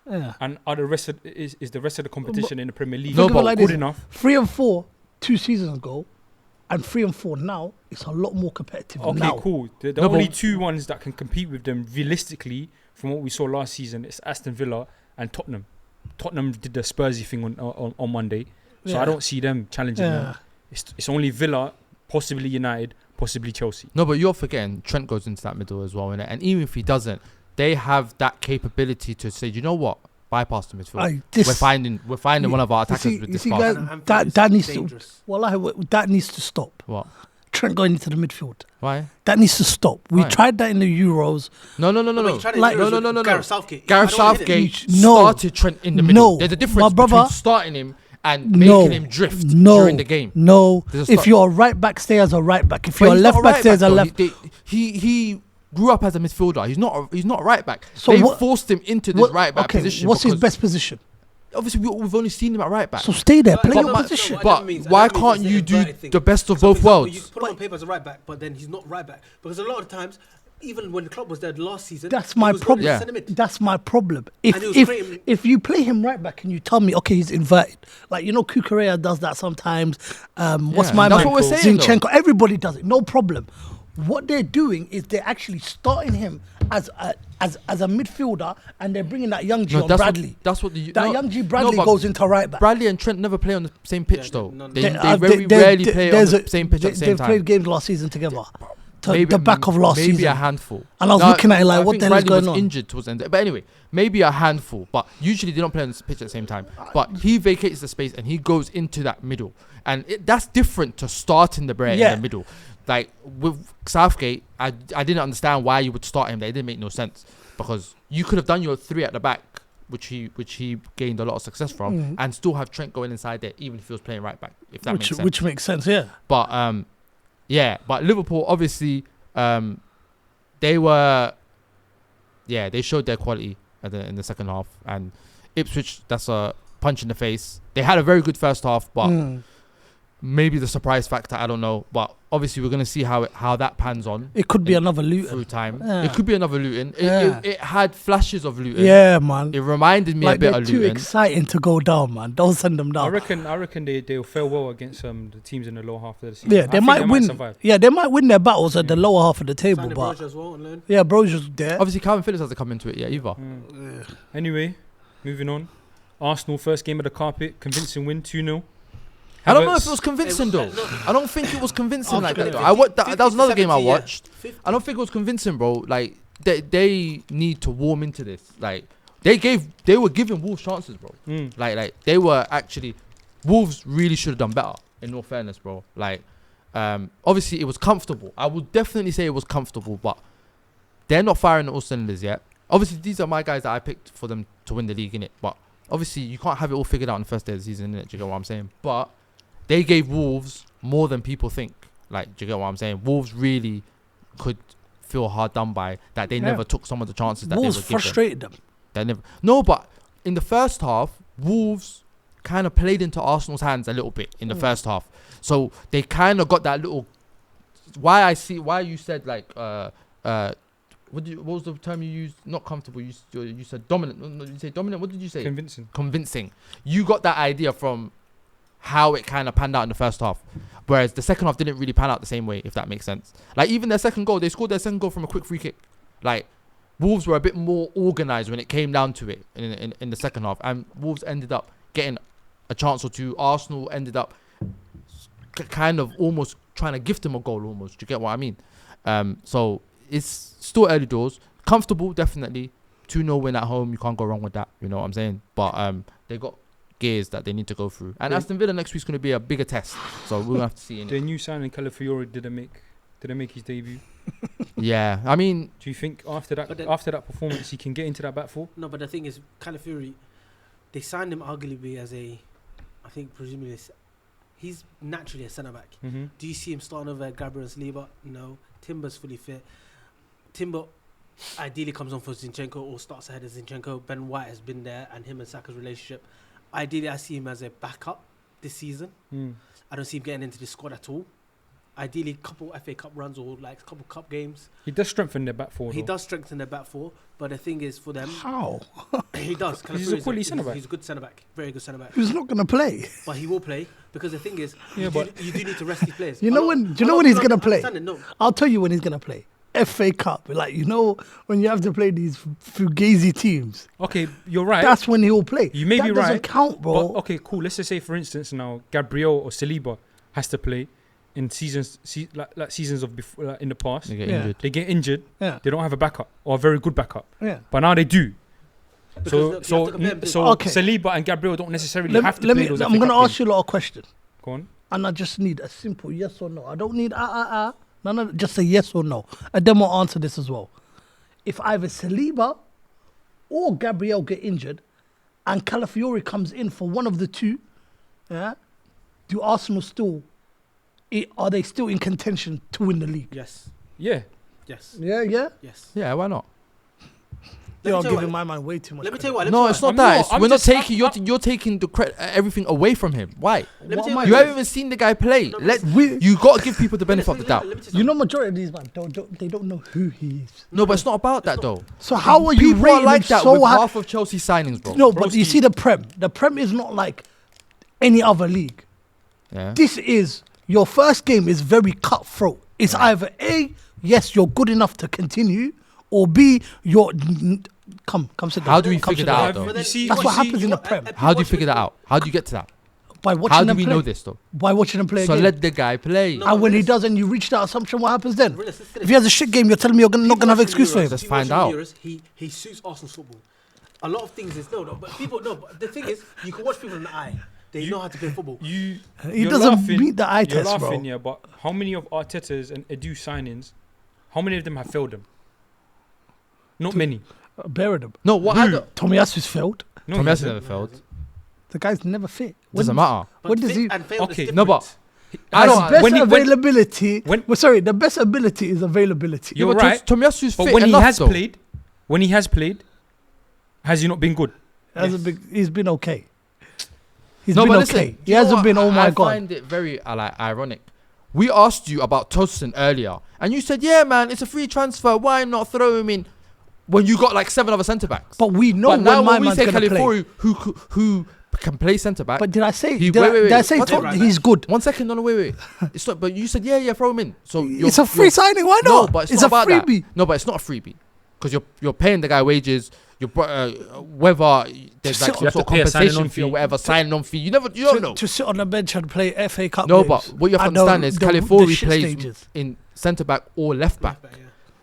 B: Yeah.
A: And are the rest of is the rest of the competition in the Premier League
B: Think of it like
A: good
B: this.
A: enough?
B: 3 and 4 2 seasons ago, and 3 and 4 now. It's a lot more competitive
A: Okay,
B: now.
A: cool. The
E: No,
A: only
E: but-
A: 2 ones that can compete with them realistically, from what we saw last season, is Aston Villa and Tottenham. Tottenham did the Spursy thing on Monday, so
B: Yeah.
A: I don't see them challenging them. It's only Villa, possibly United, possibly Chelsea.
E: No, but you're forgetting Trent goes into that middle as well, innit? And even if he doesn't, they have that capability to say, you know what, bypass the midfield. We're finding one of our attackers with this
B: see,
E: pass.
B: guys, that needs to.
D: dangerous.
B: Well, that needs to stop.
E: What?
B: Trent going into the midfield.
E: Why?
B: That needs to stop. We
E: Why?
B: tried that in the Euros.
E: No.
D: But you tried it
B: Like-
D: in Euros
E: No.
D: with Gareth Southgate.
E: Gareth
D: I don't get it.
E: Southgate
B: No.
E: started Trent in the middle.
B: No.
E: There's a
B: My
E: difference
B: brother-
E: between starting him and
B: No.
E: making him drift
B: No.
E: during the game.
B: No.
E: There's a
B: If
E: start-
B: you're a right back, stay as a right back. If
E: But
B: you're a
E: he's not
B: left back, stay as a
E: though.
B: left.
E: He grew up as a midfielder. He's not a right back.
B: So
E: they
B: what-
E: forced him into this right back
B: okay,
E: position.
B: what's his
E: because
B: best position?
E: Obviously, we've only seen him at right back.
B: So stay there, play
D: But-
B: your
D: but-
B: position.
D: no,
E: But
D: means-
E: why
D: that means
E: can't
D: it's the
E: you do
D: inverted thing.
E: the best of
D: So, for
E: both
D: example,
E: worlds?
D: You put him on paper as a right back, but then he's not right back because a lot of times, even when the club was there last season,
B: That's
D: he
B: my
D: was good
B: problem.
D: in
E: Yeah.
D: centre mid.
B: That's my problem.
D: And he was creating-
B: If you play him right back and you tell me, okay, he's inverted, like Kukurea does that sometimes. What's
E: Yeah,
B: my
E: that's
B: man?
E: what we're saying, though.
B: Zinchenko. Everybody does it. No problem. what they're doing is they're actually starting him as a midfielder, and they're bringing that young G on Bradley. Young G Bradley goes into right back.
E: Bradley and Trent never play on the same pitch though. They
B: They
E: rarely play on the same pitch at the same
B: They've
E: time.
B: played games last season together. The back of last season.
E: Maybe a handful.
B: And I was looking at it like, what the hell is going on?
E: Injured towards the end. But anyway, maybe a handful. But usually they don't play on the pitch at the same time. But he vacates the space and he goes into that middle. And that's different to starting the Bray in the middle. Like with Southgate, I didn't understand why you would start him there. It didn't make no sense. Because you could have done your 3 at the back, which he gained a lot of success from, and still have Trent going inside there, even if he was playing right back, if that makes sense.
B: Which makes sense, yeah.
E: But but Liverpool obviously they showed their quality in the second half, and Ipswich, that's a punch in the face. They had a very good first half, but maybe the surprise factor, I don't know. But obviously we're gonna see how that pans on.
B: It could be another Luton
E: through time.
B: Yeah.
E: It could be another Luton. It had flashes of Luton.
B: Yeah, man.
E: It reminded me a bit of Luton.
B: Too exciting to go down, man. Don't send them down.
A: I reckon they'll fare well against the teams in the lower half of the season.
B: Yeah, they might win.
A: Survive.
B: Yeah, they might win their battles at the lower half of the table,
D: Signing
B: but
D: Broja as well, and
B: yeah, Broja's there.
E: Obviously, Calvin Phillips hasn't come into it yet either.
A: Anyway, moving on. Arsenal first game of the carpet, convincing win 2-0.
E: I don't know if it was convincing though. I don't think it was convincing like that though. That was another game I watched. I don't think it was convincing, bro. Like they need to warm into this. Like they were giving Wolves chances, bro. Like they were actually, Wolves really should have done better. In all fairness, bro. Like obviously it was comfortable. I would definitely say it was comfortable, but they're not firing all cylinders yet. Obviously these are my guys that I picked for them to win the league, innit? But obviously you can't have it all figured out on the first day of the season, innit? Do you get what I'm saying? But they gave Wolves more than people think. Like, do you get what I'm saying? Wolves really could feel hard done by that they never took some of the chances that
B: Wolves
E: they were given.
B: frustrated them.
E: They never. No, but in the first half, Wolves kind of played into Arsenal's hands a little bit in the first half. So they kind of got that little. Why you said like what was the term you used? Not comfortable. You said dominant. No, you say dominant. What did you say? Convincing. You got that idea from how it kind of panned out in the first half, whereas the second half didn't really pan out the same way, if that makes sense. Like even their second goal, they scored their second goal from a quick free kick. Like Wolves were a bit more organised when it came down to it in the second half, and Wolves ended up getting a chance or two. Arsenal ended up kind of almost trying to gift them a goal almost. Do you get what I mean? So it's still early doors. Comfortable, definitely. 2-0 win at home, you can't go wrong with that. You know what I'm saying? But they got gears that they need to go through. And Aston Villa next week's going to be a bigger test. So we're going to have to see.
A: The new signing Calafiori didn't make his debut.
E: Yeah, I mean,
A: do you think after that performance he can get into that back four?
D: No, but the thing is, Calafiori, they signed him arguably as presumably he's naturally a centre back.
A: Mm-hmm.
D: Do you see him starting over Gabriel and Saliba? No. Timber's fully fit. Timber ideally comes on for Zinchenko or starts ahead of Zinchenko. Ben White has been there, and him and Saka's relationship. Ideally, I see him as a backup this season. I don't see him getting into the squad at all. Ideally, couple FA Cup runs or like couple cup games.
A: He does strengthen their back four.
D: He does strengthen their back four, but the thing is for them,
B: how
D: he does.
A: He's a quality centre back.
D: He's a good centre back, very good centre back.
B: Who's not going to play?
D: But he will play because the thing is, you do need to rest these players.
B: Do you know when he's going to play?
D: No.
B: I'll tell you when he's going to play. FA Cup, like when you have to play these fugazi teams.
A: Okay, you're right.
B: That's when he'll play.
A: You may be right.
B: That doesn't count, bro.
A: But, okay, cool. Let's just say, for instance, now Gabriel or Saliba has to play in seasons of before, in the past.
E: They get injured.
B: Yeah.
A: They don't have a backup or a very good backup.
B: Yeah.
A: But now they do.
D: Because
A: So Saliba and Gabriel don't necessarily have to play those.
B: I'm going to ask you a lot of questions.
A: Go on.
B: And I just need a simple yes or no. I don't need no, just a yes or no. And then we'll answer this as well. If either Saliba or Gabriel get injured and Calafiori comes in for one of the two, do Arsenal are they still in contention to win the league?
D: Yes.
A: Yeah.
D: Yes.
B: Yeah.
D: Yes.
E: Yeah, why not?
B: You're giving my man way too much.
D: Let me tell you what.
E: No, it's not that. We're not taking. You're taking the everything away from him. Why? You haven't even seen the guy play. You got to give people the benefit of the doubt.
B: You know, majority of these man they don't know who he is.
E: No, but it's not about that though.
B: So how are you
E: people are
B: rating
E: like
B: him
E: that
B: so
E: with
B: high?
E: half of Chelsea signings, bro?
B: No, but you see the Prem. The Prem is not like any other league.
E: Yeah.
B: This is your first game is very cutthroat. It's either A, yes, you're good enough to continue, or B, you're come sit down.
E: How do we
B: Come
E: figure
B: sit
E: that
B: down.
E: out, though?
A: You see,
B: That's
A: you
B: what
A: see-
B: happens in the Prem.
E: How do you figure that out? How do you get to that?
B: By watching
E: How do
B: them
E: we
B: play.
E: know this though?
B: By watching them play
E: So
B: a game.
E: let the guy play.
D: No.
B: And when he
D: Realist-
B: does and you reach that assumption, what happens then?
D: Realist, let's
B: If he has a shit game, you're telling me you're not going to have an excuse for him.
E: Let's
D: People
E: find
D: watching
E: out.
D: Euros, he suits Arsenal's football. A lot of things is no, but people no. But the thing is, you can watch people in the eye. They know how to play football.
A: You,
B: He
A: you're
B: doesn't
A: laughing-
B: meet the eye
A: You're
B: test,
A: laughing,
B: bro.
A: yeah, but how many of Arteta's and Edu signings, how many of them have failed him? Not many.
B: Bear them.
E: No, what other?
B: Tomiasu's failed.
A: No,
E: Tommy
A: he
E: hasn't
A: hasn't.
E: never failed.
B: The guy's never fit.
E: Doesn't matter.
D: But
B: What does
D: fit
B: he-
D: and failed is
A: Okay,
E: no, but-
D: different.
E: I
B: His
E: don't.
B: best
A: when he- when-
B: availability.
A: when-
B: well, sorry, the best ability is availability.
A: You're
E: but
A: right.
E: Tomiyasu's
A: But
E: fit
A: when he
E: enough,
A: has
E: though.
A: played, has he not been good?
B: He's been okay. He's
E: No,
B: been
E: but
B: okay.
E: listen,
B: He
E: do you know
B: hasn't
E: what?
B: been. Oh my
E: I
B: god.
E: find it very ironic. We asked you about Tosin earlier, and you said, "Yeah, man, it's a free transfer. Why not throw him in?" When you got like 7 other centre backs.
B: But we know
E: But now
B: when my
E: when we
B: man's
E: say
B: gonna play.
E: California, who can play centre back.
B: But did I say?
E: He-
B: Did
E: wait,
B: I,
E: wait,
B: did I
E: wait.
B: say
E: What's
B: Tot-
D: right
B: he's good?
E: 1 second, no, wait. It's not. But you said, yeah, throw him in. So
B: It's a free signing. Why
E: No,
B: not?
E: but it's
B: it's
E: not
B: a
E: about that.
B: freebie.
E: No, but it's not a freebie because you're paying the guy wages. Whether there's like
B: You
E: some
A: have
E: sort of
A: to pay a signing
E: compensation
A: on
E: fee or
A: fee.
E: whatever, signing on fee. You don't know.
B: To sit on the bench and play FA Cup
E: No,
B: games.
E: but what you have to
B: at the-
E: understand is
B: the
E: California
B: shit
E: plays
B: stages.
E: in centre back or left back.
D: Yeah.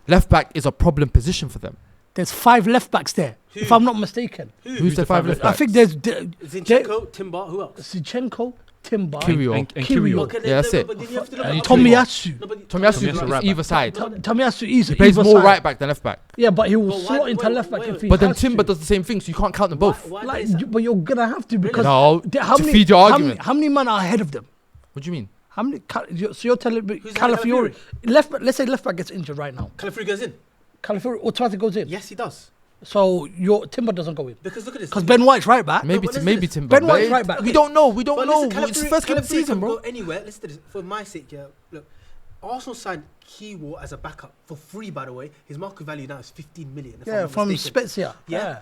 E: Left back is a problem position for them.
B: There's 5 left backs there, if I'm not mistaken.
E: Who's the 5 left
B: I
E: backs?
B: think there's
D: Zinchenko, Timber, who else?
B: Zichenko, Timber,
E: Kyrgios.
A: And
B: Kyrgios.
A: Kyrgios.
D: Okay,
E: Yeah, that's it.
D: But then you have to look
A: And
D: at
B: Tomiyasu.
D: No, but
E: Tomiyasu
A: Tomiyasu
E: is
A: right
E: either
A: back.
E: side.
B: Tomiyasu is
E: He plays
B: either
E: more
B: side.
E: right back than left back.
B: Yeah, but he will
D: But why-
B: slot into
D: wait,
B: left back
D: wait,
B: if
D: wait.
B: he
E: But then
B: has
E: Timber
B: to.
E: does the same thing, so you can't count them both.
D: Why
B: Like,
D: is that?
B: but you're gonna have to because
E: No,
B: how
E: to
B: many,
E: feed your
B: how
E: argument.
B: many, how many men are ahead of them?
E: What do you mean?
B: How many? So you're telling me
D: Who's ahead of
B: Calafiori left back? Let's say left back gets injured right now.
D: Calafiori goes in.
B: Calafiori automatically goes in.
D: Yes, he does.
B: So your Timber doesn't go in
D: Because look at this.
B: because Ben White's right back.
E: Maybe
D: but listen
E: maybe
D: to this.
E: Timber.
B: Ben
E: but
B: White's
E: it-
B: right back.
E: We don't know. We don't
D: But
E: know.
D: listen,
E: It's the first game of the
D: Calafiori
E: season,
D: can
E: bro.
D: go anywhere. Listen to this. For my sake, yeah. Look, Arsenal signed Kiwo as a backup for free. By the way, his market value now is 15 million. if I'm
B: Yeah,
D: not
B: from
D: mistaken.
B: Spezia.
D: Yeah.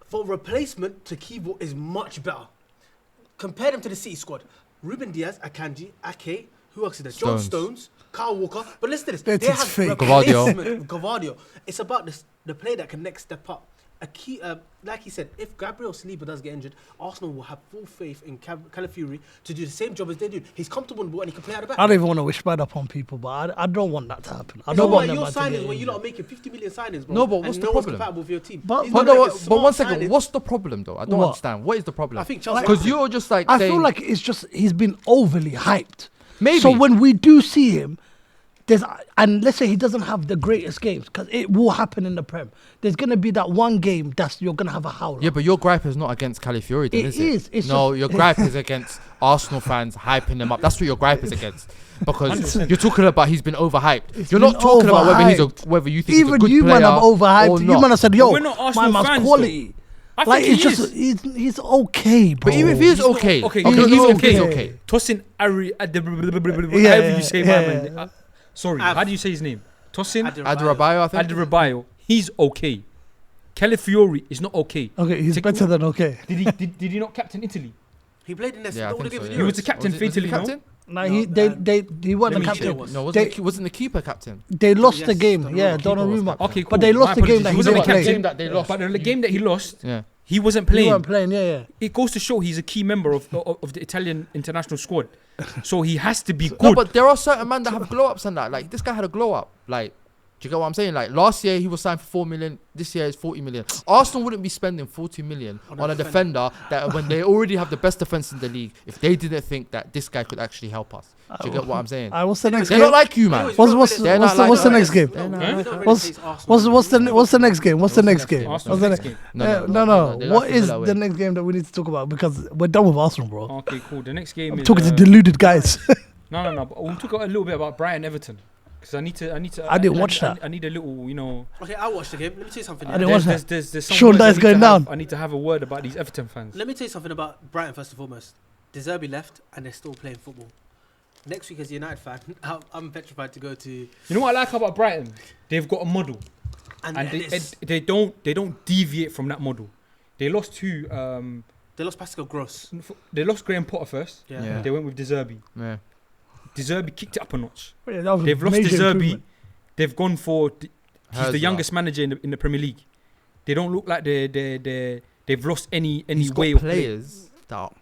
D: For replacement to Kiwo is much better. Compare them to the City squad. Ruben Diaz, Akanji, Ake, who else is there? John
E: Stones.
D: Stones, Kyle Walker. But listen to this.
B: That
D: They
B: is
D: have
B: fake.
D: replacement. Gavadio. It's about this, the player that can next step up. A key, like he said, if Gabriel Saliba does get injured, Arsenal will have full faith in Calafiori to do the same job as they do. He's comfortable in the ball and he can play out the back.
B: I don't even want to wish bad upon people, but I don't want that to happen. I
D: It's
B: don't
D: not
B: want
D: like
B: them
D: your
B: man to
D: signings
B: get
D: when you're
B: injured.
D: not making 50 million signings, bro.
E: No, but
D: and
E: what's the
D: no one's
E: problem?
D: compatible with your team.
B: But-
D: These
B: but
D: men
E: No,
D: that
E: no,
D: get
E: but
D: smart
E: 1 second.
D: signings-
E: What's the problem, though? I don't
B: What?
E: understand. What is the problem?
D: I think Chelsea.
E: Because you're just like
B: I
E: saying,
B: feel like it's just he's been overly hyped.
E: maybe.
B: So when we do see him, and let's say he doesn't have the greatest games, because it will happen in the Prem. There's gonna be that one game that's you're gonna have a howler.
E: Yeah, but your gripe is not against Calafiori, then,
B: It
E: is
B: is.
E: it?
B: It's
E: No,
B: just-
E: your gripe is against Arsenal fans hyping them up. That's what your gripe is against. Because
A: 100%.
E: you're talking about he's been overhyped.
B: It's
E: You're not
B: been
E: talking about whether
B: overhyped.
E: whether you think he's a
B: Even
E: good
B: you
E: player
B: man have overhyped.
E: or
B: You
E: not.
B: man have said, "Yo,
A: we're not
B: my
A: Arsenal
B: man's
A: fans,
B: quality."
A: I
B: Like
A: think
B: it's
A: he
B: just
A: is.
B: he's okay, bro.
E: But even if he's
A: He's not-
E: okay,
A: okay,
E: okay,
A: he's
E: even if he's
B: okay.
E: okay.
A: Tosin Ari, however
B: Yeah,
A: you say
B: yeah,
A: my
B: yeah.
A: man. Sorry,
D: Av-
A: how do you say his name? Tosin
E: Adrabayo, I think.
A: Adebayo. He's okay. Calafiori is not okay.
B: Okay, he's
A: Take-
B: better than okay.
A: Did he not captain Italy?
D: He played in this.
E: Yeah, I
D: all the
E: think
D: games
E: so,
D: in
E: yeah.
A: He was
D: Euros.
A: the captain for
E: Was he
A: Italy, no?
E: captain?
B: Nah,
D: No,
B: he wasn't
A: let
B: the
A: me
B: captain.
D: check.
E: No,
B: They-
E: wasn't the keeper captain?
B: They lost
D: Yes,
B: the game.
D: Donnarumma.
B: Yeah,
E: Keeper was
B: Donnarumma.
E: captain.
A: Okay, cool.
B: But they lost
A: My
B: the game
A: apologies.
B: that
A: He
B: he
A: wasn't
B: didn't
A: the
B: play.
A: captain.
E: That they lost.
A: But the game that he lost,
E: Yeah.
A: he wasn't
B: He
A: playing.
B: weren't playing. Yeah.
A: It goes to show he's a key member of the Italian international squad. So he has to be good.
E: No, but there are certain men that have glow ups and that. Like this guy had a glow up. Like, do you get what I'm saying? Like last year he was signed for 4 million. This year is 40 million. Arsenal wouldn't be spending 40 million on a defender that when they already have the best defense in the league. If they didn't think that this guy could actually help us, do you get what I'm saying?
B: What's the next
E: They're
B: game?
E: not like you, man.
D: Anyways,
B: What's-
D: we don't
B: what's-
D: really-
E: They're
B: what's
E: not
B: the- what's the
E: like
B: next
E: us.
B: game?
D: No, we
A: Huh?
D: don't really
B: What's
D: face Arsenal.
B: what's the next game? What's the next game?
A: Arsenal's
B: What's the
A: next
B: ne-
A: game.
B: No.
E: they
B: What
E: lost to
B: is
E: Villa away.
B: the next game that we need to talk about? Because we're done with Arsenal, bro.
A: Okay, cool. The next game
B: I'm
A: is
B: talking to
A: uh,
B: deluded guys.
A: No. But we'll talk a little bit about Brighton Everton because I need to.
B: I didn't watch that.
A: I need a little,
D: Okay, I watched the game. Let me tell you something.
B: I
D: yeah.
B: didn't watch that.
A: There's some
B: Sean
A: words I
B: Dyche
A: need
B: going
A: to have-
B: down.
A: I need to have a word about these Everton fans.
D: Let me tell you something about Brighton first and foremost. De Zerbi left and they're still playing football. Next week as a United fan, I'm petrified to go to.
A: You know what I like about Brighton? They've got a model, and they don't deviate from that model. They lost
D: they lost Pascal Gross.
A: they lost Graham Potter first.
D: Yeah.
E: Yeah.
A: They went with De Zerbi.
E: Yeah.
A: De Zerbi kicked it up a notch.
B: Yeah, that was a
A: They've lost De
B: major
A: Zerbi.
B: improvement.
A: they've gone for. He's the
E: Herzog.
A: youngest manager in the Premier League. They don't look like they've lost any
E: He's
A: way
E: got
A: of play.
E: players that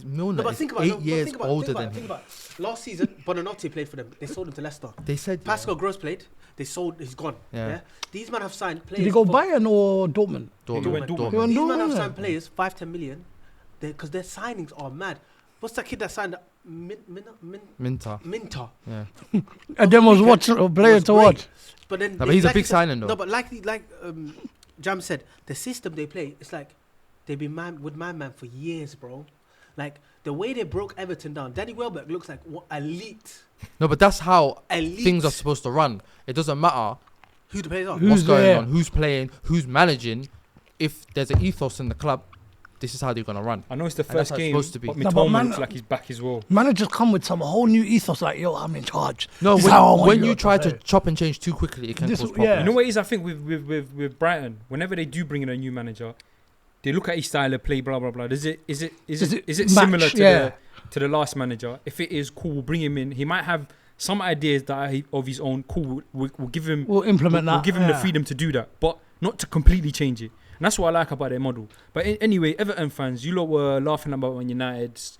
E: Milner
D: No, but
E: is
D: think about
E: 8 years older than
D: think
E: him.
D: about last season. Bonanotti played for them. They sold him to Leicester.
E: They said
D: Pascal Gross played. They sold. He's gone.
E: Yeah.
D: Yeah. These men have signed players.
B: Did he go
D: for-
B: Bayern or Dortmund?
A: He went Dortmund.
B: He went
D: These men have
B: Dortmund,
D: signed
B: yeah.
D: players 5-10 million. Because their signings are mad. What's that kid that signed
E: Minter.
D: Minter?
E: Yeah.
B: And then was
D: Weekend
B: watching a player
D: was
B: to
D: great.
B: watch.
D: But then,
E: No, but he's a
D: like
E: big
D: you said-
E: signing though.
D: No, but like Jam said, the system they play, it's like they've been with man for years, bro. Like the way they broke Everton down. Danny Welbeck looks like elite.
E: No, but that's how
D: Elite.
E: things are supposed to run. It doesn't matter
D: Who the players are?
B: Who's
E: what's going
B: there?
E: on, who's playing, who's managing. If there's an ethos in the club, this is how they're gonna run.
A: I know it's the
E: And
A: first
E: that's how it's
A: game,
E: supposed to be.
A: but
B: No, but
A: Mitoma
B: man-
A: looks like he's back as well.
B: Managers come with some whole new ethos, like, yo, I'm in charge.
E: No,
B: This is how I want
E: when
B: you
E: you
B: to
E: try to
B: play.
E: chop and change too quickly, it can
B: This-
E: cause
B: yeah.
E: problems.
A: You know what it is? I think with Brighton, whenever they do bring in a new manager, they look at his style of play, blah blah blah. Is it
B: Does it
A: similar
B: match?
A: to
B: Yeah.
A: the last manager? If it is, cool, we'll bring him in. He might have some ideas that are of his own. Cool, we'll give him.
B: We'll implement
A: We'll
B: that.
A: give him the
B: yeah.
A: freedom to do that, but not to completely change it. And that's what I like about their model. But anyway, Everton fans, you lot were laughing about when United's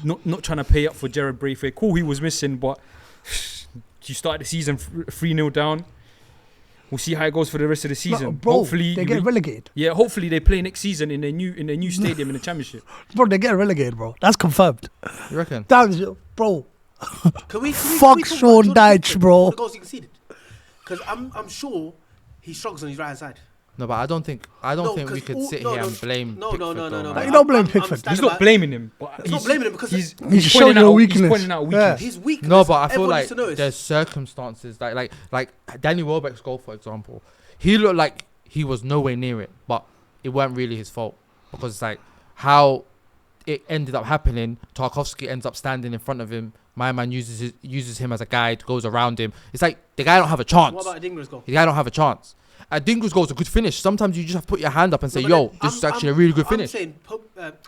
A: not trying to pay up for Gerard Braithwaite. Cool, he was missing, but you started the season 3-0 down. We'll see how it goes for the rest of the season.
B: No, bro,
A: Hopefully,
B: they get relegated.
A: yeah, hopefully they play next season in a new stadium in the Championship.
B: Bro, they get relegated, bro. That's confirmed.
E: You reckon?
B: That was, bro.
D: Can we
B: Fuck
D: talk about
B: Sean
D: Jordan
B: Dyche,
D: Pickford
B: bro.
D: for the goals he conceded? Because I'm sure he struggles on his right hand side.
E: No, but I don't think
D: No,
E: we
D: 'cause
E: could
D: all-
E: sit
D: no,
E: here
D: no,
E: and blame.
D: no,
E: Pickford,
D: no,
E: though,
D: no.
E: man.
B: You don't blame
D: I'm
B: Pickford.
D: standing
A: He's not
D: by-
A: blaming him, but
D: It's not blaming him because
A: he's
B: showing
A: pointing
B: your
A: out-
B: weakness.
A: He's pointing out
B: Yeah.
A: weakness.
D: his weakness.
E: No, but I feel
D: everyone
E: like
D: needs to notice.
E: there's circumstances like Danny Welbeck's goal, for example. He looked like he was nowhere near it, but it weren't really his fault because it's like how it ended up happening. Tarkowski ends up standing in front of him. My man uses him as a guide, goes around him. It's like the guy don't have a chance.
D: What about Adingra's goal?
E: The guy don't have a chance. Dingo's goal is a good finish. Sometimes you just have to put your hand up and say,
D: No, but
E: "Yo,
D: then
E: this is
D: I'm-
E: actually a really good
D: I'm
E: finish."
D: saying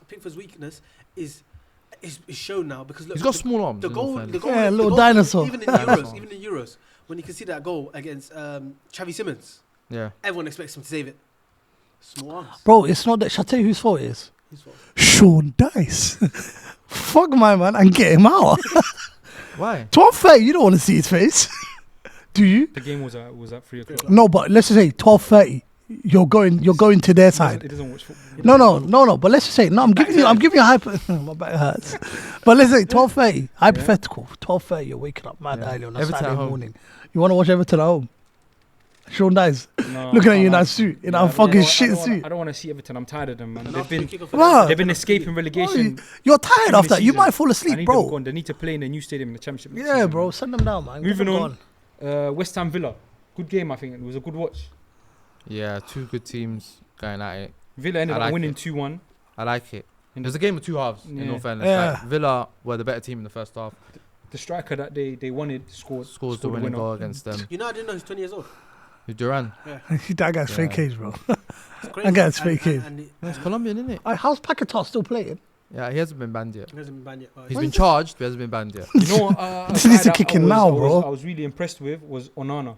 D: Pickford's weakness is shown now because look,
E: He's got small arms.
D: the
E: in all
D: goal,
E: fairness.
D: the goal,
B: Yeah,
D: the
B: little
D: goal,
B: dinosaur.
D: Even in
E: Dinosaur.
D: Euros, when you can see that goal against Xavi Simons,
E: Yeah.
D: everyone expects him to save it. Small arms.
B: Bro, it's not that. Shall I tell you whose fault it is?
D: His fault.
B: Sean Dice. Fuck my man and get him out.
E: Why?
B: 12:30, you don't want to see his face. Do you?
A: The game was at 3 o'clock.
B: No, but let's just say 12:30. You're going to their side.
A: He doesn't watch football.
B: No. But let's just say no. I'm giving you a hyper. My back hurts. But let's say 12:30. Hypothetical. 12:30. You're waking up mad
E: Yeah.
B: early on a
E: Everton at
B: Saturday
E: home.
B: morning. You want to watch Everton at home? Sean Dice
A: No,
B: looking at you in
A: I
B: that
A: can't.
B: suit, in
A: Yeah,
B: that fucking shit
A: I don't
B: suit.
A: I don't want to see Everton. I'm tired of them, man.
D: And
A: They've
D: after the
A: been
D: kick-off
B: Bro.
D: against-
A: they've been escaping relegation.
B: You're tired
A: Every
B: after that. You
A: season.
B: might fall
A: I
B: asleep,
A: need them
B: bro.
A: gone. They need to play in a new stadium in the Championship. next
B: Yeah,
A: season,
B: bro.
A: man.
B: Send them down, man. Get
A: Moving
B: them
A: on.
B: gone.
A: West Ham Villa. Good game, I think. It was a good watch.
E: Yeah, two good teams going at it.
A: Villa ended
E: I
A: up
E: like
A: winning
E: it.
A: 2-1.
E: I like it. It was a game of two halves. In
A: Yeah.
E: all fairness,
B: Yeah.
E: like, Villa were the better team in the first half.
A: The striker that they wanted
E: Scores the
A: scored the
E: winning
A: winner.
E: goal against them.
D: You know, I didn't know he's 20 years old.
E: Duran.
B: That guy's
E: Yeah.
B: fake age, bro.
D: It's crazy.
B: guy's fake age.
D: And he
E: It's Colombian, isn't it?
B: How's Paquetá still playing?
E: Yeah, he hasn't been banned yet.
D: hasn't been banned yet. Oh,
E: He's been charged, but he hasn't been banned yet.
A: You know what?
B: This needs to kick in now, bro.
A: I was really impressed with was Onana.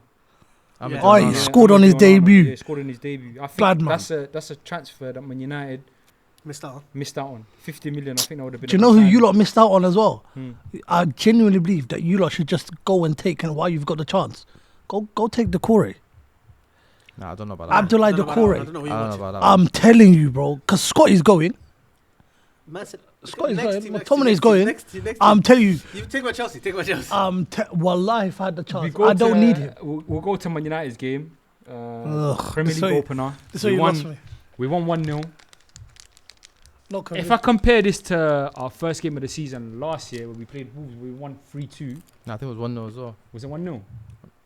E: I'm
D: Yeah.
E: into
B: Oh, he
E: Onana.
B: scored on his
A: Onana,
B: debut.
A: Yeah, he scored on his debut. I think
B: Bad man.
A: that's a transfer that Man United
D: missed out.
A: missed out on. 50 million. I think that would have been.
B: Do you
A: a
B: know
A: good
B: who you
A: signing.
B: lot missed out on as well?
A: Hmm.
B: I genuinely believe that you lot should just go and take, and while you've got the chance, go take the Corey.
E: Nah, I don't know about that.
B: Abdoulaye
D: I don't know about that one. I
B: Doucouré.
D: don't know who
E: I
D: you
E: don't know
D: watch.
E: about that. one.
B: I'm telling you, bro, because Scotty's going.
D: Man said,
B: Scotty's
D: next
B: going.
D: team, next
B: McTominay's
D: team,
B: going.
D: next team, next
B: I'm
D: team.
B: telling you,
D: You take my Chelsea. Take my Chelsea.
B: Wallahi, if I had the
A: We
B: chance,
A: go
B: I don't
A: to-
B: need him.
A: We'll go to Man United's game.
B: Ugh,
A: Premier
B: this
A: League
B: way-
A: opener.
B: This
A: We
B: way you lost
A: won.
B: me.
A: We won 1-0.
B: Not
A: If
B: convinced.
A: I compare this to our first game of the season last year, when we played Wolves, we won 3-2.
E: Nah, I think it was 1-0 as well.
A: Was it 1-0?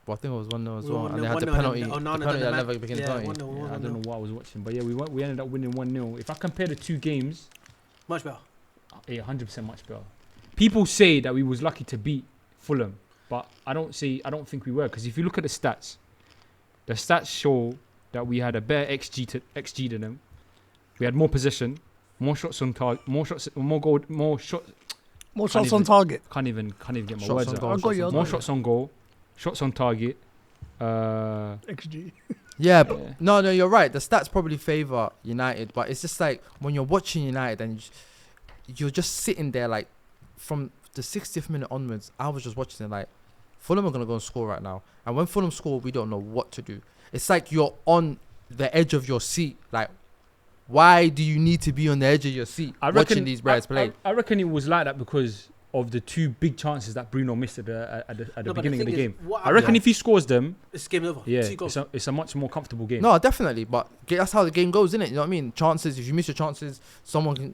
E: Well, I think it was 1-0 as
D: We
E: well.
D: won
E: And they had the
D: 1-0
E: penalty.
D: and
E: The
D: Onana done
E: penalty
D: the
E: that
D: man-
E: never became
D: yeah,
E: penalty.
D: 1-0,
A: Yeah, I
D: 1-0.
A: don't know what I was watching, but yeah, we ended up winning 1-0. If I compare the two games,
D: Much better.
A: yeah, 100% much better. People say that we was lucky to beat Fulham, but I don't think we were, because if you look at the stats show that we had a better XG than them. We had more possession, more shots on target, more shots on
B: More
A: Can't
B: shots on
A: even-
B: target.
A: Can't even get my
E: Shots
A: words
E: on
A: out.
E: goal,
B: I got you, I
A: More
B: got
A: shots on goal, shots on target.
B: XG.
E: Yeah, but no, you're right. The stats probably favour United, but it's just like when you're watching United and you're just sitting there like from the 60th minute onwards. I was just watching it like Fulham are gonna go and score right now, and when Fulham score, we don't know what to do. It's like you're on the edge of your seat. Like, why do you need to be on the edge of your seat watching these players play?
A: I reckon it was like that because of the two big chances that Bruno missed at the beginning of the game. I reckon if he scores them,
D: it's game over.
A: Yeah, it's a much more comfortable game.
E: No, definitely, but that's how the game goes, isn't it? You know what I mean? Chances. If you miss your chances,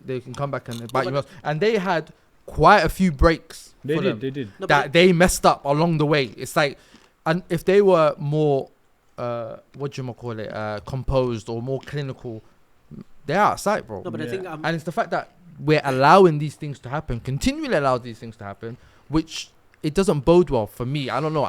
E: they can come back and bite you up. And they had quite a few breaks.
A: They did.
E: They messed up along the way. It's like, and if they were more, composed or more clinical, they're outside, bro.
D: No, but I think
E: and it's the fact that we're allowing these things to happen, continually allow these things to happen, which it doesn't bode well for me. I don't know.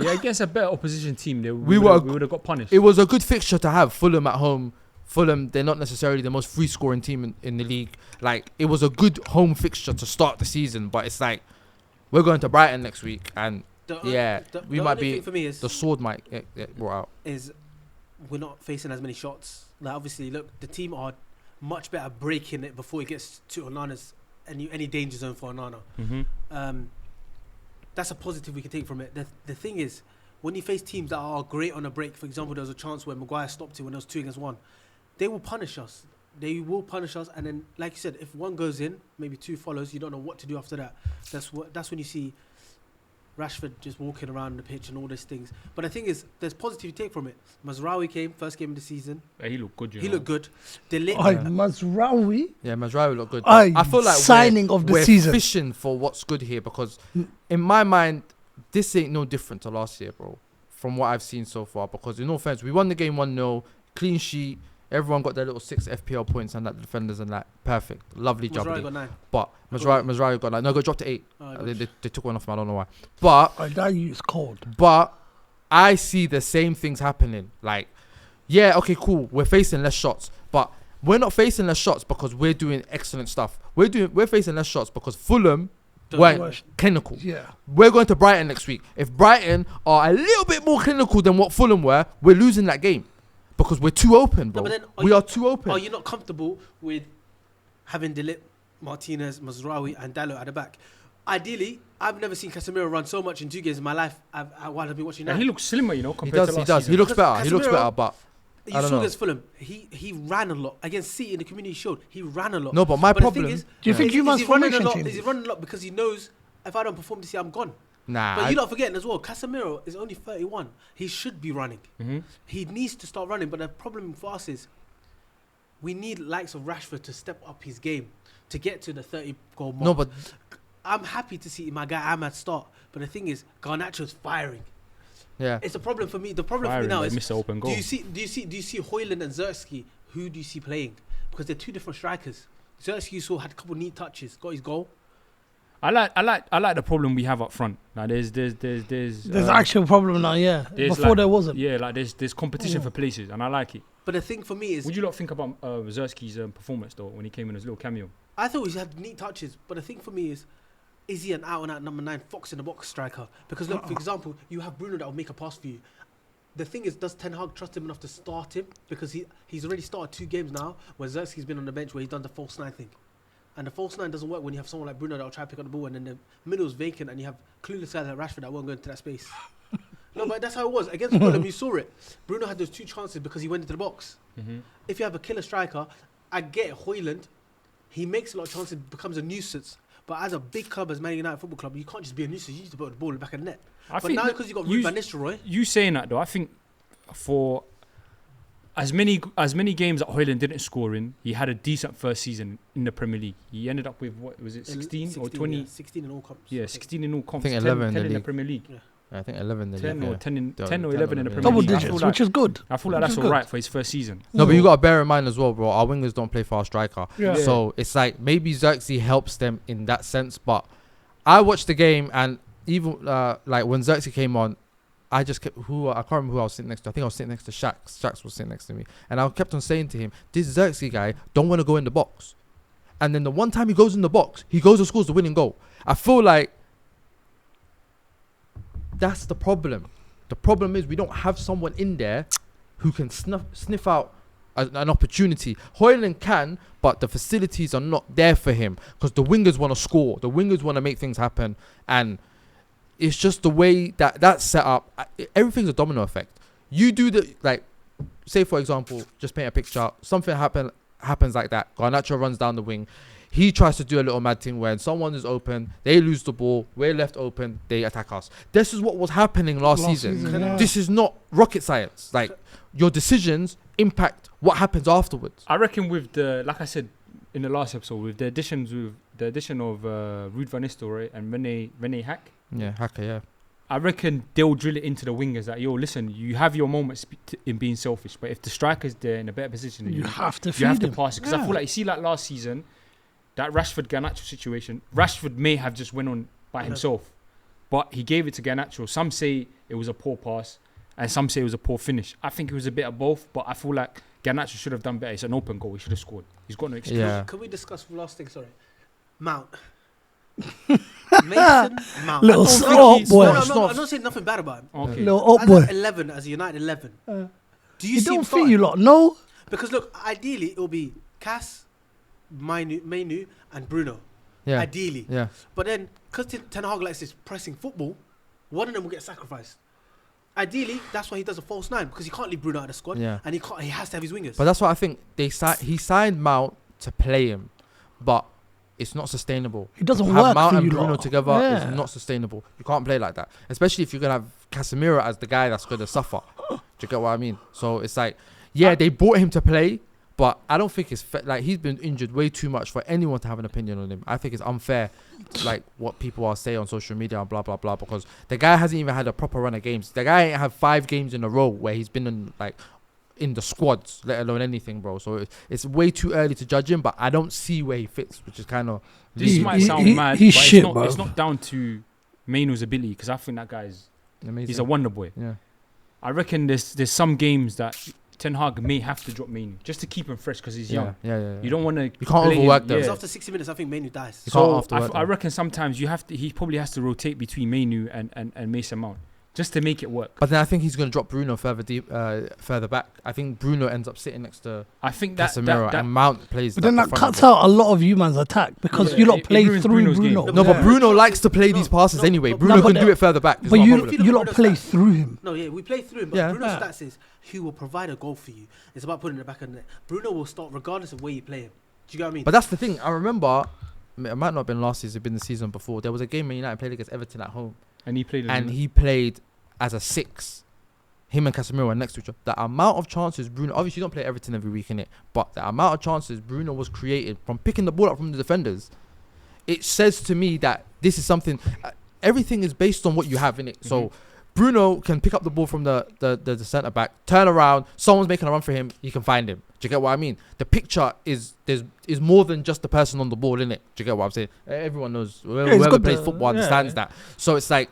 A: Against a better opposition team,
E: we
A: would have got punished.
E: It was a good fixture to have. Fulham at home. Fulham, they're not necessarily the most free scoring team in the league. Like, it was a good home fixture to start the season, but it's like we're going to Brighton next week, and we might be.
D: For me is
E: the sword might get brought out.
D: Is we're not facing as many shots. Like, obviously, look, the team are much better breaking it before it gets to Onana's any danger zone for Onana.
A: Mm-hmm.
D: That's a positive we can take from it. The thing is, when you face teams that are great on a break, for example, there was a chance where Maguire stopped it when there was 2 against 1. They will punish us. And then, like you said, if one goes in, maybe 2 follows, you don't know what to do after that. That's when you see Rashford just walking around the pitch and all these things. But the thing is, there's positive you take from it. Mazraoui came, first game of the season.
A: Yeah, he looked good.
D: He looked good.
B: Mazraoui?
E: Yeah, Mazraoui looked good.
B: I
E: feel like
B: signing of the season.
E: We're fishing for what's good here because, in my mind, this ain't no different to last year, bro. From what I've seen so far, because in all fairness, we won the game 1-0, clean sheet. Everyone got their little 6 FPL points and that defenders and that. Perfect. Lovely job.
D: Mazraoui got 9.
E: But Mazraoui got 9. No, got dropped to 8. They took one off him. I don't know why. But
B: that is cold.
E: But I see the same things happening. Like, yeah, okay, cool. We're facing less shots, but we're not facing less shots because we're doing excellent stuff. We're facing less shots because Fulham weren't clinical.
B: Yeah.
E: We're going to Brighton next week. If Brighton are a little bit more clinical than what Fulham were, we're losing that game. Because we're too open, bro. We are too open.
D: Are you not comfortable with having Delip, Martinez, Mazraoui, and Dalot at the back? Ideally, I've never seen Casemiro run so much in 2 games in my life while I've been watching that.
A: He looks slimmer, compared to last
E: season. He looks better.
D: Casemiro,
E: He looks better, but
D: you saw against Fulham, he ran a lot. Against City in the Community Shield, he ran a lot.
E: No, but my problem
D: is,
B: do you think you must formation change?
D: Is he running a lot because he knows if I don't perform this year, I'm gone?
E: Nah.
D: But you're not forgetting as well, Casemiro is only 31. He should be running.
A: Mm-hmm.
D: He needs to start running. But the problem for us is we need likes of Rashford to step up his game to get to the 30-goal mark.
E: No, but
D: I'm happy to see my guy Ahmad start. But the thing is, Garnacho's firing.
E: Yeah.
D: It's a problem for me. The problem for me now is,
A: miss an open goal.
D: do you see Højlund and Zerski? Who do you see playing? Because they're 2 different strikers. Zerski, you saw, had a couple neat touches, got his goal.
A: I like the problem we have up front. Now there's
B: actual problem now, yeah. Before there wasn't.
A: Yeah, like there's competition for places, and I like it.
D: But the thing for me is,
A: would you not think about Zerski's performance though when he came in as a little cameo?
D: I thought he had neat touches, but the thing for me is he an out-and-out number 9 fox in the box striker? Because look, for example, you have Bruno that will make a pass for you. The thing is, does Ten Hag trust him enough to start him? Because he's already started 2 games now where Zerski's been on the bench where he's done the false 9 thing. And the false 9 doesn't work when you have someone like Bruno that will try to pick up the ball and then the middle's vacant and you have clueless guys like Rashford that won't go into that space. No, but that's how it was. Against Fulham, you saw it. Bruno had those 2 chances because he went into the box.
A: Mm-hmm.
D: If you have a killer striker, I get Højlund, he makes a lot of chances, becomes a nuisance. But as a big club, as Man United Football Club, you can't just be a nuisance. You need to put the ball in the back of the net. But now because you've got Ruud van Nistelrooy...
A: You saying that, though, I think for... As many games that Højlund didn't score in, he had a decent first season in the Premier League. He ended up with, what was it, 16 or 20?
D: Yeah, 16 in all comps.
A: Yeah, 16 in all comps.
E: I think 11
A: 10
E: in
A: in the
E: league.
A: Premier League.
D: Yeah.
E: I think 11 in the
A: 10
E: league.
A: or 10 or 11 in the Premier
B: Double
A: League.
B: digits, which is good.
A: I feel like that's all right for his first season.
E: No, but you got to bear in mind as well, bro. Our wingers don't play for our striker.
B: Yeah.
E: So it's like maybe Xerxes helps them in that sense. But I watched the game and even like when Xerxes came on, I just kept I can't remember who I was sitting next to. I think I was sitting next to Shax. Shax was sitting next to me. And I kept on saying to him, this Xerxes guy don't want to go in the box. And then the one time he goes in the box, he goes and scores the winning goal. I feel like that's the problem. The problem is we don't have someone in there who can sniff out an opportunity. Højlund can, but the facilities are not there for him because the wingers want to score. The wingers want to make things happen, and it's just the way that's set up. Everything's a domino effect. You do say for example, just paint a picture. Something happens like that. Garnacho runs down the wing. He tries to do a little mad thing where someone is open, they lose the ball, we're left open, they attack us. This is what was happening last season.
B: Yeah.
E: This is not rocket science. Like, your decisions impact what happens afterwards.
A: I reckon with like I said in the last episode, with the addition of Ruud van Nistelrooy and Rene Hack.
E: Yeah, Hacker, yeah.
A: I reckon they'll drill it into the wingers that, yo, listen, you have your moments in being selfish, but if the striker's there in a better position,
B: You have to feed
A: you have to
B: him.
A: pass it. Because I feel like, you see, like last season, that Rashford-Garnacho situation, Rashford may have just went on by himself, but he gave it to Garnacho. Some say it was a poor pass, and some say it was a poor finish. I think it was a bit of both, but I feel like Garnacho should have done better. It's an open goal. He should have scored. He's got no excuse.
E: Yeah.
D: Can we discuss the last thing? Sorry. Mount. Mason Mount.
B: Little
D: I don't think
B: up
D: he's-
B: boy.
D: No, I'm not saying nothing bad about him.
A: Okay.
B: Little up
D: As
B: boy.
D: an 11, as a United 11, do you
B: You
D: see him
B: don't think
D: starting?
B: you lot know?
D: Because look, ideally it will be Cass, Mainu, and Bruno.
E: Yeah.
D: Ideally.
E: Yeah.
D: But then, because Ten Hag likes this pressing football, one of them will get sacrificed. Ideally, that's why he does a false 9, because he can't leave Bruno out of the squad,
E: Yeah.
D: and he has to have his wingers.
E: But that's what I think. He signed Mount to play him, but it's not sustainable.
B: It doesn't
E: Have
B: work
E: Mount
B: for
E: and
B: you
E: Bruno
B: lot.
E: together
B: Yeah.
E: is not sustainable. You can't play like that, especially if you're gonna have Casemiro as the guy that's gonna suffer. Do you get what I mean? So it's like, yeah, they brought him to play, but I don't think it's like he's been injured way too much for anyone to have an opinion on him. I think it's unfair, like what people are saying on social media and blah blah blah, because the guy hasn't even had a proper run of games. The guy ain't had 5 games in a row where he's been in the squads, let alone anything, bro. So it's way too early to judge him, but I don't see where he fits, which is kind of
A: This might sound mad,
B: he's
A: but
B: shit,
A: it's
B: bruv.
A: not down to Mainu's ability, because I think that guy's
E: amazing.
A: he's a wonder boy.
E: Yeah.
A: I reckon there's some games that Ten Hag may have to drop Mainu just to keep him fresh, because he's young.
E: Yeah.
A: You don't want to.
E: You can't overwork them.
D: Because after 60 minutes, I think Mainu dies.
E: You can't
A: So
E: afterwork
A: I
E: them.
A: reckon sometimes you have to. He probably has to rotate between Mainu and Mason Mount just to make it work.
E: But then I think he's going to drop Bruno further back. I think Bruno ends up sitting next to
A: I think that
E: Casemiro, and Mount plays.
B: But then
E: the
B: that
E: front
B: cuts
E: of it.
B: out a lot of you man's attack because
A: Yeah,
B: you lot
A: it
B: play
A: ruins
B: through
A: Bruno's game.
B: Bruno.
E: No, but
D: Yeah.
E: Bruno likes to play these passes anyway.
D: but-
E: Bruno
B: No,
E: can
B: but
E: do
B: the-
E: it further back. It's
B: But
E: not a
B: you
E: problem.
B: you lot
D: Bruno's
B: play
D: stats.
B: through him.
D: No, yeah, we play through him, but
E: Yeah.
D: Bruno's
B: Yeah.
D: stats is he will provide a goal for you. It's about putting it back in the net. Bruno will start regardless of where you play him. Do you get what I mean?
E: But that's the thing. I remember, it might not have been last season, it'd been the season before. There was a game Man United played against Everton at home,
A: and he played.
E: and he played as a 6. Him and Casemiro were next to each other. The amount of chances Bruno, obviously you don't play Everton every week in it, but the amount of chances Bruno was created from picking the ball up from the defenders, it says to me that this is something. Everything is based on what you have in it. So Bruno can pick up the ball from the centre back, turn around, someone's making a run for him, he can find him. Do you get what I mean? The picture is more than just the person on the ball, innit? Do you get what I'm saying? Everyone knows,
B: he's
E: whoever
B: got
E: plays
B: the-
E: football
B: yeah.
E: understands that. So it's like,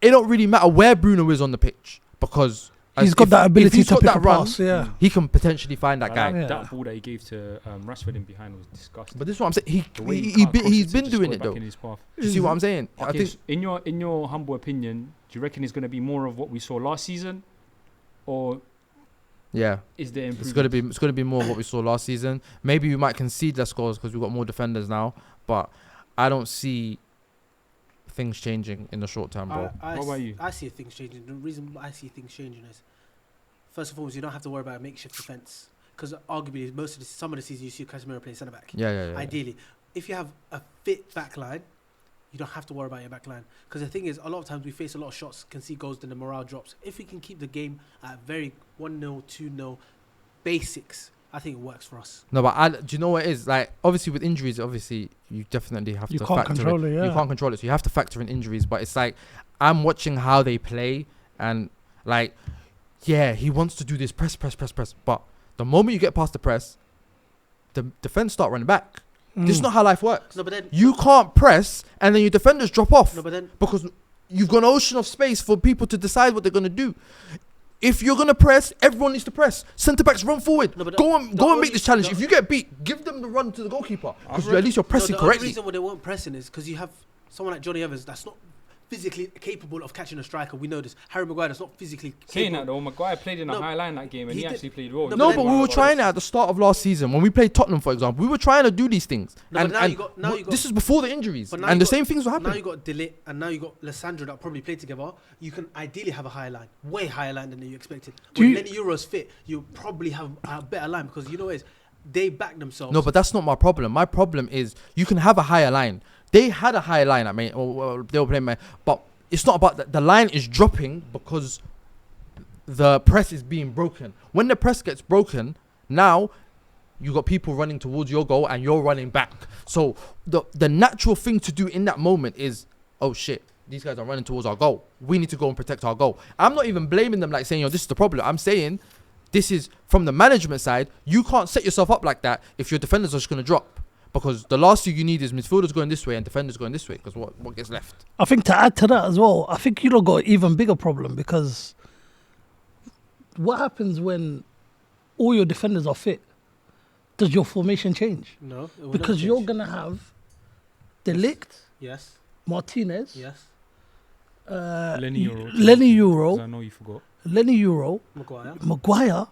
E: it don't really matter where Bruno is on the pitch, because
B: He's got that ability
E: he's
B: to
E: got
B: pick
E: that
B: a
E: run,
B: pass. Yeah.
E: he can potentially find that guy.
B: Yeah.
A: That ball that he gave to Rashford in behind was disgusting.
E: But this is what I'm saying.
A: The way
E: He's
A: can't cross
E: been
A: to just
E: doing
A: go
E: it
A: back
E: though.
A: in his path.
E: Do you see what I'm saying? I
A: Okay,
E: think
A: so in your humble opinion, do you reckon it's going to be more of what we saw last season, or
E: yeah.
A: is there improvement?
E: It's gonna be more of what we saw last season. Maybe we might concede less goals because we've got more defenders now, but I don't see things changing in the short term, bro.
A: What about you?
D: I see things changing. The reason I see things changing is, first and foremost, you don't have to worry about a makeshift defence, because arguably some of the season you see Casemiro playing centre back.
E: Yeah.
D: Ideally, if you have a fit back line, you don't have to worry about your back line. Because the thing is, a lot of times we face a lot of shots, can see goals, then the morale drops. If we can keep the game at very 1-0, 2-0 basics, I think it works for us.
E: No, but do you know what it is? Like, obviously with injuries, obviously you definitely have
B: You
E: to
B: can't
E: factor
B: control it,
E: You
B: yeah.
E: can't control it, so you have to factor in injuries. But it's like, I'm watching how they play, and like, yeah, he wants to do this press. But the moment you get past the press, the defense start running back. This is not how life works.
D: No, but then
E: You can't press, and then your defenders drop off.
D: no, but then
E: Because you've got an ocean of space for people to decide what they're going to do. If you're going to press, everyone needs to press. Centre-backs run forward.
D: No, but
E: go and
D: only-
E: make this challenge.
D: the-
E: If you get beat, give them the run to the goalkeeper. Because
A: I've
E: at least you're pressing
D: the only
E: correctly.
D: reason why they weren't pressing is because you have someone like Johnny Evans that's not physically capable of catching a striker. We know this. Harry Maguire is not physically
A: Saying
D: capable.
A: that though, Maguire played in a
D: No,
A: high line that game and
D: he
A: he
D: did.
A: actually played well.
D: No,
E: No,
D: but
E: but
D: then-
E: we were trying it at the start of last season when we played Tottenham, for example. We were trying to do these things,
D: No, but now you got- now you got-
E: this is before the injuries,
D: But now
E: and
D: you
E: the
D: got-
E: same things were
D: Now
E: happening.
D: you got Delit and now you got Lissandro that probably played together. You can ideally have a higher line, way higher line than you expected.
B: Do
D: When
B: you-
D: Lenny Euro's fit, you probably have a better line because you know what it is, they back themselves.
E: No, but that's not my problem. My problem is you can have a higher line. They had a higher line, or they were playing, but it's not about that. The line is dropping because the press is being broken. When the press gets broken, now you got people running towards your goal and you're running back. So the natural thing to do in that moment is, oh shit, these guys are running towards our goal. We need to go and protect our goal. I'm not even blaming them like saying, this is the problem. I'm saying this is from the management side. You can't set yourself up like that if your defenders are just going to drop. Because the last thing you need is midfielders going this way and defenders going this way. Because what gets left?
B: I think to add to that as well, I think you lot got an even bigger problem because what happens when all your defenders are fit? Does your formation change?
D: No, it will
B: Because
D: never
B: you're
D: change.
B: gonna have Delict,
D: Yes,
B: Martinez,
D: yes.
A: Lenny Euro.
B: Lenny Euro,
A: 'Cause I know you forgot.
B: Lenny Euro,
D: Maguire,
B: Maguire,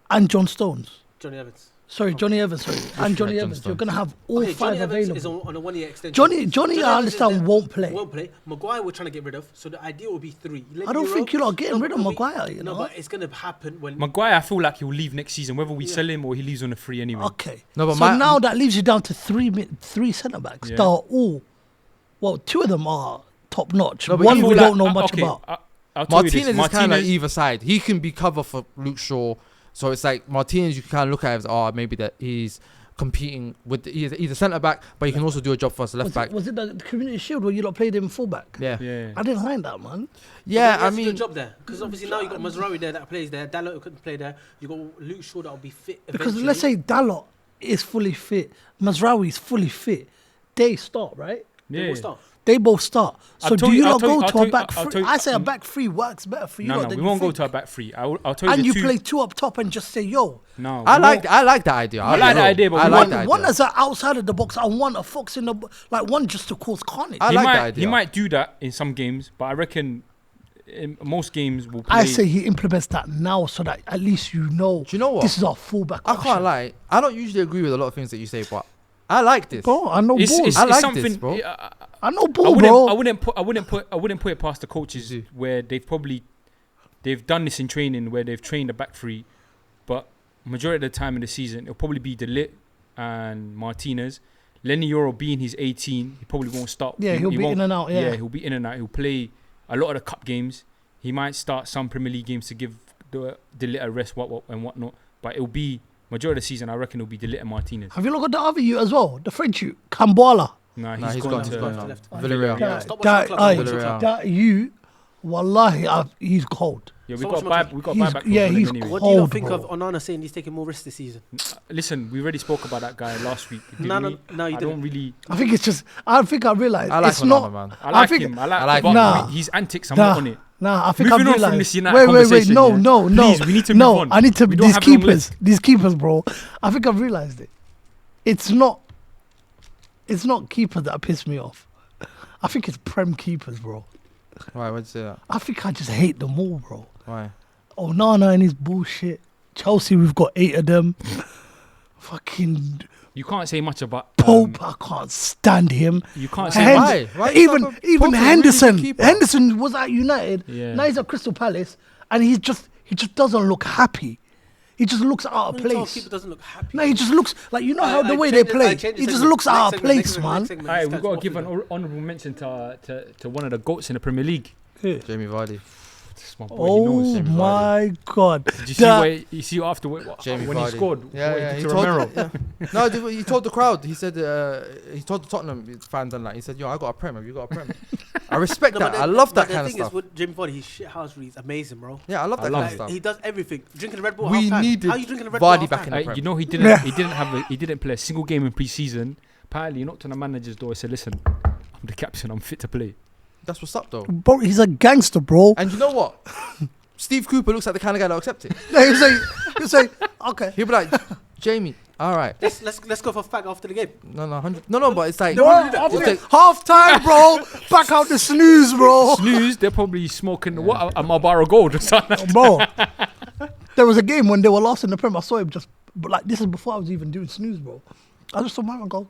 B: and John Stones.
D: Johnny Evans.
B: Sorry, Johnny Evans. Sorry, and Johnny
E: John
B: Evans.
E: Stones.
B: You're gonna have all
D: Okay,
B: five
D: Johnny Evans is
B: available.
D: on a 1 year extension.
B: Johnny, I
D: Evans is
B: understand
D: there,
B: won't play.
D: Won't play. Maguire we're trying to get rid of, so the ideal would be 3.
B: I don't think you're not getting rid of Maguire. You
D: No,
B: know.
D: but it's gonna happen when.
A: Maguire, I feel like he'll leave next season, whether we
D: Yeah.
A: sell him or he leaves on a free anyway.
B: Okay.
E: No, but
B: so now that leaves you down to three centre backs.
A: Yeah.
B: That are all, well, 2 of them are top notch.
E: No, but
B: One
E: you
B: we
E: feel
B: don't know much
A: okay,
B: about.
A: I'll tell you
E: Martinez
A: this.
E: is kind of like either side. He can be cover for Luke Shaw. So it's like Martinez, you can kind of look at it as, maybe that he's competing with he's a centre back, but he can also do a job for us left back.
B: Was it the Community Shield where you lot played him fullback?
E: Yeah.
A: Yeah.
B: I didn't mind that, man.
E: Yeah,
D: But
E: I
D: he has to do a
E: mean,
D: job there because obviously now you got Mazraoui there that plays there. Dalot couldn't play there. You got Luke Shaw that will be fit.
B: Because
D: eventually.
B: let's say Dalot is fully fit, Mazraoui is fully fit. They start, right?
D: They
A: Yeah.
D: will start.
B: They both start.
A: I'll
B: So
A: tell
B: do
A: you-
B: you
A: I'll
B: not
A: tell you-
B: go
A: I'll
B: to
A: tell
B: a
A: you-
B: back
A: I'll
B: three?
A: tell you-
B: I say a back three works better for you.
A: No,
B: lot
A: no,
B: than
A: we
B: you
A: won't go
B: think.
A: to a back three. I'll tell you
B: And
A: the
B: you
A: two.
B: play 2 up top and just say, yo.
A: No,
E: I
A: we
E: like
A: won't-
E: that idea.
A: I like the idea, but
E: I
A: we
E: like
A: won't-
E: that
B: One
E: idea.
B: is outside of the box and one a fox in the like one just to cause carnage.
E: I
A: he
E: like
A: might,
E: that idea.
A: He might do that in some games, but I reckon in most games we'll play.
B: I say he implements that now so that at least you know.
E: Do you know what?
B: This is our fullback.
E: I can't lie. I don't usually agree with a lot of things that you say, but I like this.
B: Bro, I know
A: It's,
B: ball.
A: it's,
E: I
A: it's
E: like
A: something.
E: this, bro.
B: I know
A: I
B: ball,
A: wouldn't.
B: bro.
A: I wouldn't put it past the coaches where they've done this in training where they've trained a back three, but majority of the time in the season it'll probably be Delit and Martinez. Lenny Euro being he's 18, he probably won't start.
B: Yeah, he'll be
A: won't-
B: in and out, yeah.
A: he'll be in and out. He'll play a lot of the cup games. He might start some Premier League games to give Delit a rest, what and whatnot. But it'll be majority of the season. I reckon it'll be Delit and Martinez.
B: Have you looked at the other you as well? The French you, Camboala.
A: Nah,
E: Nah,
A: he's
E: he's
A: gone
E: gone,
A: to
E: he's gone
A: um,
D: left.
E: Villarreal.
A: Yeah.
D: Stop
B: That,
D: watching the club.
B: aye,
D: Watch the club.
B: that you, wallahi, he's cold.
A: Yeah, we
D: So
A: got
D: much
A: we got
B: He's-
A: buyback.
B: yeah,
A: from
B: he's
A: him anyway.
D: What do you
B: Cold,
D: think
B: bro.
D: of Onana saying he's taking more risks this season?
A: Listen, we already spoke about that guy last week. Didn't
D: No,
A: we?
D: no, you
A: I
D: didn't.
A: don't really.
B: I think it's just. I think I realized
E: I like
B: it's
E: Onana,
B: not.
E: man.
A: I like
B: think-
A: him. I
E: I
A: like.
E: like
A: but
E: him.
B: Nah.
A: his antics. I'm
B: Nah.
A: not on it.
B: Nah, I think
A: Moving
B: I
A: on from
B: realized.
A: this United
B: wait,
A: conversation,
B: no,
A: yeah?
B: no, no.
A: Please, we need to
B: no,
A: move on.
B: I need to.
A: We don't
B: These
A: have long
B: keepers,
A: left.
B: these keepers, bro. I think I've realized it. It's not keepers that piss me off. I think it's Prem keepers, bro.
E: Why? Why'd you say that?
B: I think I just hate them all, bro.
E: Why?
B: Onana and his bullshit. Chelsea, we've got 8 of them. Fucking
A: You can't say much about
B: Pope, I can't stand him.
A: You can't say
B: Hen-
A: much.
E: Why? Why you
B: even
E: talk about-
B: even
E: Pope's a really
B: Henderson.
E: good keeper.
B: Henderson was at United.
A: Yeah.
B: Now he's at Crystal Palace, and he just doesn't look happy. He just looks out of
D: When the
B: place.
D: keeper doesn't look happy.
B: No, he just looks like the
D: I
B: way they
D: changed it- I
B: play.
D: changed the
B: He just
D: segment.
B: looks
D: Next
B: out of
D: segment, next
B: place,
D: segment,
B: man.
D: next segment.
A: Alright,
D: This
A: we've got to
D: guy's
A: give an
D: awful.
A: honourable mention to one of the goats in the Premier League.
E: Jamie Vardy.
A: This my boy, he
B: Oh
A: knows.
E: Jamie
B: my God!
A: Did you see
B: That-
A: where you see after
E: Jamie
A: when he
E: Vardy.
A: scored?
E: Yeah,
A: what
E: yeah.
A: he
E: He
A: did to
E: told,
A: Romero?
E: yeah. No, he told the crowd. He said he told the Tottenham fans and like he said, "Yo, I got a prem. Have you got a prem?" I respect
D: No,
E: that.
D: but
E: I
D: the-
E: love that
D: but
E: kind of
D: the thing
E: stuff.
D: is with Jamie Vardy, his shit house reads amazing, bro.
E: Yeah, I love
A: I
E: that
A: love
E: kind
A: it.
E: of stuff.
D: He does everything. Drinking a Red Bull.
E: We
D: half time.
E: needed
D: How you drinking a Red Bull?
E: Vardy
D: half
E: back in
D: time?
E: the Prem.
A: You know he didn't.
B: Yeah.
A: He didn't play a single game in pre-season. Apparently, he knocked on the manager's door and said, "Listen, I'm the captain. I'm fit to play."
E: That's what's up, though.
B: Bro, he's a gangster, bro.
E: And you know what? Steve Cooper looks like the kind of guy that'll accept it.
B: He'll say, okay.
E: He'll be like, Jamie, All right.
D: Let's go for fag after the game.
E: No, 100. No, but it's like.
B: Half time, bro. Back out the snooze, bro.
A: Snooze, they're probably smoking what a Marlboro Gold or something.
B: Bro, there was a game when they were lost in the Prem. I saw him just, but like, this is before I was even doing snooze, bro. I just saw my man go.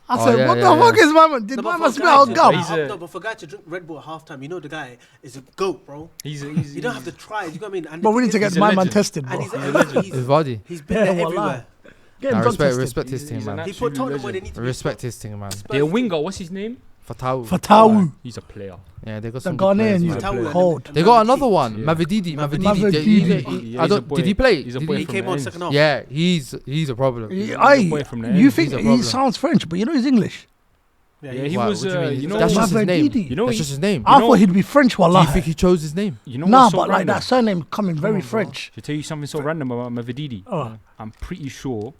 B: I said, what the fuck is my man? Did my man smell gum?
D: No, but for a guy to drink Red Bull at halftime, you know the guy is a goat, bro.
A: You
D: don't have to try. You know what I mean? And
B: But we need to get
A: he's a
B: my man
A: legend.
B: tested, bro.
D: and
E: It's Vardy.
D: he's been there
B: wallah.
D: everywhere.
B: Get him drug tested.
E: Respect his
A: He's
E: team,
A: an
E: man.
D: He
A: absolute
D: put Tottenham where they
A: legend.
D: need to be.
E: Respect his team, man.
A: Their winger, what's his name?
E: Fatawu.
A: He's a player.
E: Yeah, they got
B: The
E: some good players,
B: Ghanaian,
E: man.
D: Fatawu and-
B: cold.
E: They got another one,
A: Yeah.
E: Mavididi.
B: Mavididi.
E: I don't. Did he play?
A: He's a
E: Did
A: boy
E: he?
A: from
D: He came
A: the
D: on
A: ends.
D: second half.
E: Yeah, he's a problem.
A: a boy from the
B: You
A: end.
B: think
E: He's a
B: he
E: problem.
B: sounds French, but you know he's English.
A: Yeah,
D: he-
A: he
E: Wow,
A: was.
E: what do you mean?
A: You know,
E: That's just his name.
B: Mavididi.
A: you know,
E: That's
A: he-
E: just his name.
B: I
A: know-
B: thought he'd be French,
E: Do you
B: wallah.
E: think he chose his name?
A: you know
B: Nah,
A: what's so
B: but like
A: random?
B: that surname coming very French.
A: To tell you something so random about Mavididi,
B: Oh.
A: I'm pretty sure.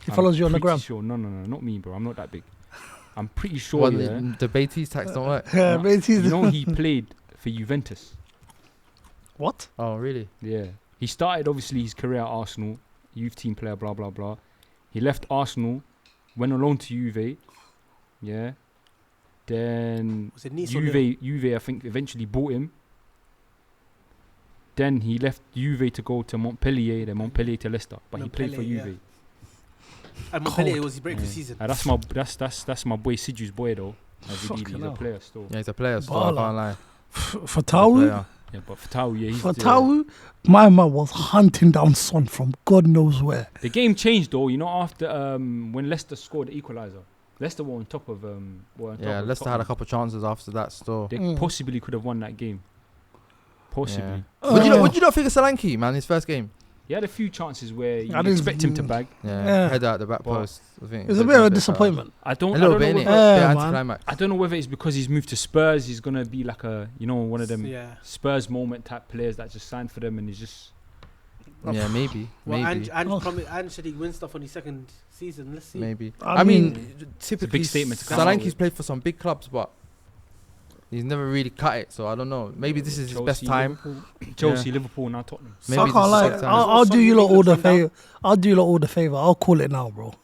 B: He follows you on the
A: pretty
B: gram.
A: Sure, no, not me, bro. I'm not that big. I'm pretty sure.
E: Well,
A: yeah,
E: the Beatties tax don't work.
B: Yeah,
A: No.
B: but
A: you know he played for Juventus.
B: what?
E: Oh, really?
A: Yeah, he started obviously his career at Arsenal, youth team player, blah blah blah. He left Arsenal, went on loan to Juve. Yeah, then
D: Was it Nice or Lyon?
A: Juve I think eventually bought him. Then he left Juve to go to Montpellier, then Montpellier to Leicester, but he played for
D: Montpellier,
A: Juve.
D: And Montpellier
B: Cold.
D: was his breakthrough season.
A: That's my boy Siju's boy though.
B: Fucking
A: He's a
B: hell.
A: player still.
E: Yeah, he's a player. So I
B: Baller.
E: can't lie.
B: Fatawu?
E: Player.
A: Yeah, but Fatau, yeah, he's
B: Fatawu? My man was hunting down Son from God knows where.
A: the game changed though. You know, after when Leicester scored the equaliser, Leicester were on top of
E: Yeah, Leicester had a couple chances after that. Still.
A: They possibly could have won that game. Possibly.
E: Yeah. Would you not think of Solanke, man? His first game.
A: He had a few chances where you
B: I didn't-
A: expect him to bag.
E: Yeah.
B: Yeah.
E: Head out the back
A: But
E: post. I think
B: It's a bit of a disappointment.
A: I don't.
E: A
A: I
E: little
A: don't
E: bit,
A: know
E: innit?
A: whether,
B: Yeah,
E: Bit
B: man.
E: anticlimax.
A: I don't know whether it's because he's moved to Spurs. He's gonna be like a one of them
D: Yeah.
A: Spurs moment type players that just signed for them and he's just.
E: Yeah, maybe.
D: Well,
E: Maybe.
D: and said he win stuff on his second season. Let's see.
E: Maybe.
B: I
E: I mean,
B: mean,
E: typically,
A: statement to come out
E: Solanke's
A: with.
E: played for some big clubs, but he's never really cut it. So I don't know. Maybe this is his best time.
A: Chelsea, Liverpool, now Tottenham.
E: Maybe
B: I
E: this
B: can't
E: is
B: lie.
E: his time.
B: I'll do you lot all the
D: Come down.
B: favor. I'll do you lot all the favor. I'll call it now, bro.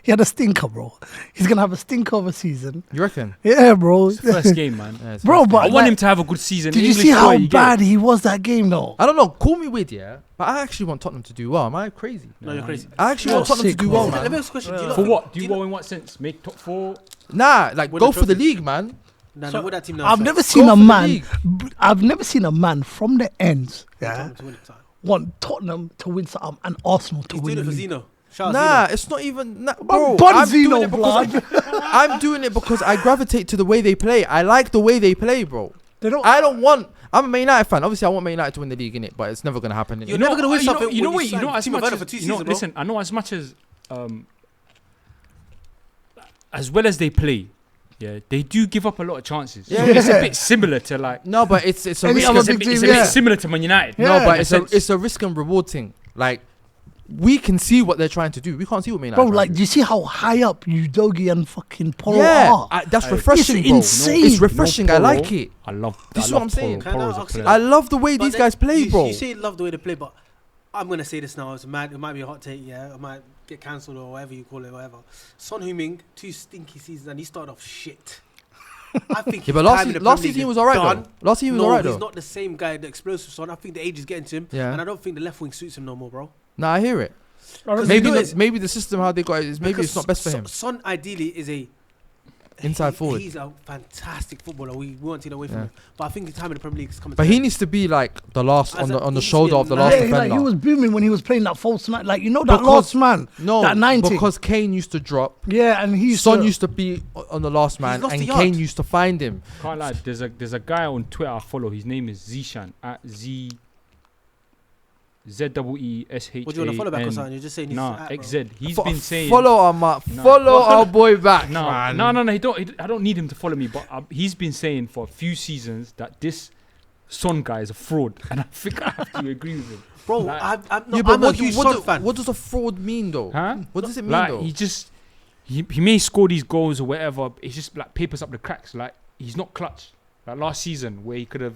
B: He had a stinker, bro. He's gonna have a stinker of a season.
E: You reckon?
B: Yeah, bro.
A: It's the first game, man.
E: Yeah, it's
B: Bro,
E: first
B: but
A: I
E: game.
A: want
B: like,
A: him to have a good season.
B: did you
A: English
B: see
A: boy,
B: how
A: you get it.
B: bad he was that game, though?
E: I don't know. Call me weird, yeah, but I actually want Tottenham to do well. Am I crazy?
D: No, you're crazy.
E: I actually
B: You're
E: want Tottenham
B: sick,
E: to do
B: bro.
E: well,
D: Let me
E: man.
D: ask a question. Do you lot
A: For
D: think-
A: what? Do
D: do
A: you
D: you
A: go in what sense? Make top 4?
E: Nah, like
D: Win
E: go
D: the
E: for the
D: trophy.
E: league, man.
D: No,
B: So,
D: no, with that team now.
B: I've
D: so-
B: never seen
E: Go
B: a
E: for the
B: man.
E: league.
B: I've never seen a man from the ends. Yeah,
D: Tottenham to win the title.
B: want Tottenham to win something and Arsenal to
D: He's
B: win
D: doing it
B: the
D: for
B: league.
D: Zeno. Shout out
E: Nah,
D: Zeno.
E: it's not even. Nah,
B: Bro,
E: bro, I'm
B: Zeno,
E: doing it because I'm doing it because I gravitate to the way they play. I like the way they play, bro.
B: They don't.
E: I don't want. I'm a Man United fan. Obviously, I want Man United to win the league, innit? But it's never gonna happen.
D: You're
E: innit?
D: never gonna win something
A: You know
D: when
A: what?
D: you
A: You know
D: sign
A: as
D: Timo
A: much
D: Werner
A: as
D: for 2
A: you know,
D: seasons, bro.
A: listen. I know as well as they play. Yeah, they do give up a lot of chances.
E: Yeah.
A: So it's a bit similar to like.
E: No, but it's a
B: Any
E: risk.
B: other
A: It's a
B: big
A: bit,
B: team,
A: it's a
B: yeah.
A: bit similar to Man United.
B: Yeah.
E: No, but
A: in a sense.
E: it's a risk and reward thing. Like we can see what they're trying to do. We can't see what Man United.
B: Bro, like, do you see how high up Udogi and fucking Poro
E: yeah,
B: are?
E: that's
A: Hey,
E: refreshing,
B: it's
E: bro.
B: insane.
E: It's refreshing. I
A: Poro,
E: like it.
A: I love.
E: This
A: I
E: is
A: love
E: what I'm saying.
A: Poro.
D: Can I
A: Poro's a
D: ask
A: player.
D: you-
E: I love the way
D: But
E: these
D: then
E: guys play, bro.
D: You say you love the way they play, but I'm gonna say this now. It might be a hot take. Yeah, I might get cancelled or whatever you call it, whatever. Son Heung-min, 2 stinky seasons, and he started off shit. I think.
E: Yeah, but
D: his
E: last
D: time in the
E: last
D: Premier
E: season he
D: League
E: was
D: is
E: alright
D: done.
E: though. Last season he was
D: No,
E: alright
D: he's
E: though.
D: not the same guy, the explosive Son. I think the age is getting to him,
E: Yeah.
D: and I don't think the left wing suits him no more, bro.
E: Nah, I hear it.
D: Because
E: Maybe
D: you know
E: maybe the system how they got it is maybe
D: because
E: it's not best for him.
D: Son ideally is a
E: Inside forward.
D: He's a fantastic footballer. We won't take away from
E: Yeah.
D: him, but I think the time in the Premier League is coming.
E: But
D: to
E: he
D: an
E: needs to be like the last
D: As
E: on
D: a-
E: the
D: he needs to
E: shoulder
D: be
E: of the
D: a
E: last
B: Yeah,
D: nine.
B: like,
E: defender.
B: he was booming when he was playing that false nine. Like, you know that
E: Because-
B: last man,
E: No,
B: that 90.
E: because Kane used to drop.
B: Yeah, and he
E: Son
B: to,
E: used to be on the last man,
D: lost
E: and
D: the yard.
E: Kane used to find him.
A: Can't lie. There's a guy on Twitter I follow. His name is Zishan at ZEESHAN.
D: What do you want to follow back or something? You're just saying he's
A: Nah,
D: at, bro.
A: XZ. He's
E: Fo-
A: been saying.
E: follow our man,
A: No.
E: follow our boy back.
A: No,
E: man.
A: no. I don't need him to follow me. But he's been saying for a few seasons that this Son guy is a fraud, and I think I have to agree with him.
D: Bro,
A: Like-
D: I'm
E: Yeah, but
D: a huge Son fan.
E: what does a fraud mean though?
A: Huh?
E: What does it mean
A: Like
E: though?
A: he may score these goals or whatever. It's just like papers up the cracks. Like he's not clutch. Like last season where he could have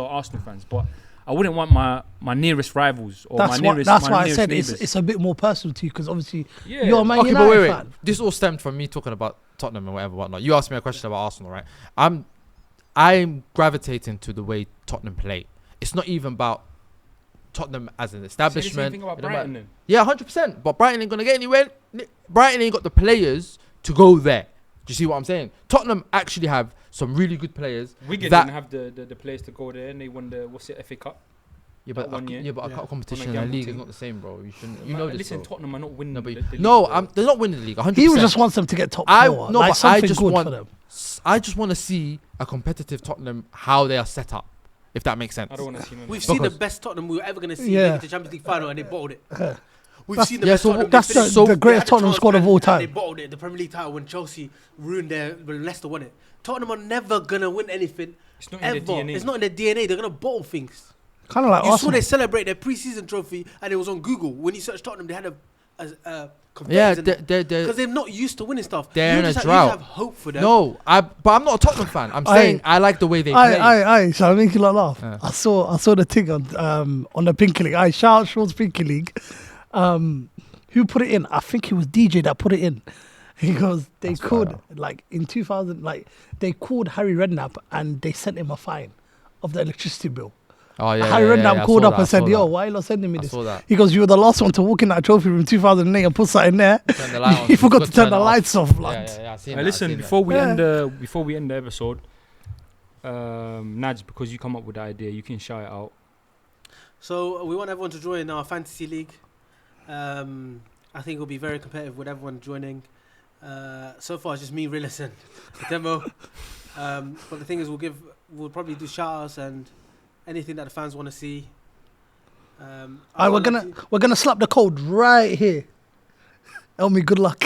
A: lot of Arsenal fans, but I wouldn't want my nearest rivals or
B: That's
A: my
B: why.
A: nearest.
B: That's
A: my
B: why I
A: nearest
B: said
A: neighbours.
B: it's a bit more personal to you because obviously
A: Yeah.
B: you're a Man
E: Okay,
B: United
E: but wait.
B: fan.
E: This all stemmed from me talking about Tottenham and whatnot. You asked me a question about Arsenal, right? I'm gravitating to the way Tottenham play. It's not even about Tottenham as an establishment.
A: Say the same thing about
E: It don't matter.
A: Brighton then.
E: Yeah, 100%. But Brighton ain't gonna get anywhere. Brighton ain't got the players to go there. Do you see what I'm saying? Tottenham actually have some really good players.
A: Wigan
E: that-
A: didn't have the players to go there, and they won the FA Cup.
E: Yeah, but
A: that 1 year.
E: a
D: Yeah.
E: cup competition
A: On a
E: in the
A: gamble
E: league
A: team.
E: is not the same, bro. You shouldn't. You
A: Man,
E: know this.
A: listen,
E: bro.
A: Tottenham are not winning.
E: No, but
A: the league,
E: no,
A: bro.
E: they're not winning the league. 100%.
B: He just wants them to get top
E: I-
B: four.
E: no,
B: like
E: but I
B: something
E: just
B: good
E: want-
B: for them.
E: I just want to see a competitive Tottenham, how they are set up, if that makes sense.
A: I don't want to see.
D: We've
A: We've
D: seen the
E: Because-
D: best Tottenham we were ever going to see
B: Yeah.
D: make it to Champions League final, and they bottled it. We've
B: That's-
D: seen the
E: yeah,
D: best
E: so
D: Tottenham.
B: That's
D: they
B: the,
D: finished-
B: the
D: they
B: greatest
D: had a
B: Tottenham
D: chance
B: squad of
D: and-
B: all
D: and They
B: time.
D: bottled it. The Premier League title when Chelsea ruined when Leicester won it. Tottenham are never going to win anything
A: It's not in their
D: ever.
A: DNA.
D: It's not in their DNA. They're going to bottle things.
B: Kind of like
D: You saw
B: Arsenal.
D: they celebrate their pre-season trophy, and it was on Google. When you search Tottenham, they had a
E: Yeah,
D: because
E: they're
D: they're not used to winning stuff.
E: they're
D: You
E: in a
D: just have-
E: drought.
D: You just have hope for them.
E: no, but I'm not a Tottenham fan. I'm saying I like the way they play.
B: Aye, shall I make you lot laugh?
E: Yeah.
B: I saw the thing on the Pinky League. Aye, shout out Shaw's Pinky League. Who put it in? I think it was DJ that put it in. He goes, they
E: That's
B: called
E: fire.
B: like in 2000, like they called Harry Redknapp and they sent him a fine of the electricity bill.
E: Oh yeah,
B: Harry
E: yeah,
B: Redknapp
E: yeah, I
B: called
E: saw
B: up
E: that,
B: and said,
E: I saw
B: "Yo,
E: that.
B: why are you not sending me
E: I
B: this?"
E: saw that.
B: He goes, "You were the last one to walk in that trophy room 2008 and put something there.
E: Turn the light on.
B: You forgot to
E: You've
B: turn
E: it
B: the
E: off.
B: lights off, blood."
E: Yeah, I seen
A: Hey,
E: that, I
A: listen,
E: seen that.
A: before we
B: Yeah.
A: end the episode, Naj, because you come up with the idea, you can shout it out.
D: So we want everyone to join our fantasy league. I think it'll be very competitive with everyone joining. So far, it's just me, Rillis, and Demo. But the thing is, we'll probably do shout-outs and anything that the fans want to see.
B: Aye, we're gonna slap the code right here. Help me, good luck.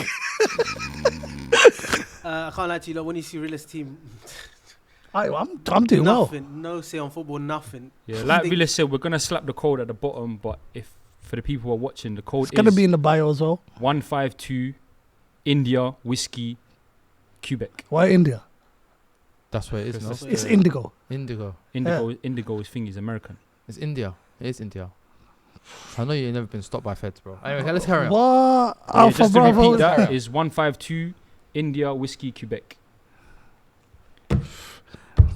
D: I can't lie to you, when you see Rillis' team,
B: I'm doing well.
D: nothing, no say on football, nothing.
A: Yeah, like
D: Think-
A: Villa said, we're gonna slap the code at the bottom, but if for the people who are watching, the code
B: It's gonna
A: is
B: be in the bio as well.
A: 152 India Whiskey Quebec.
B: Why India?
E: That's what it is.
A: Because
E: No,
A: that's-
B: It's
A: Yeah.
B: indigo.
E: Indigo.
A: Indigo's thing is American.
E: It's India. It is India. I know you've never been stopped by feds, bro. Anyway, okay, let's carry on.
B: What?
A: Yeah,
B: Alpha
A: just to
B: Bravo.
A: repeat, that
E: Carry on.
A: is 152 India Whiskey Quebec.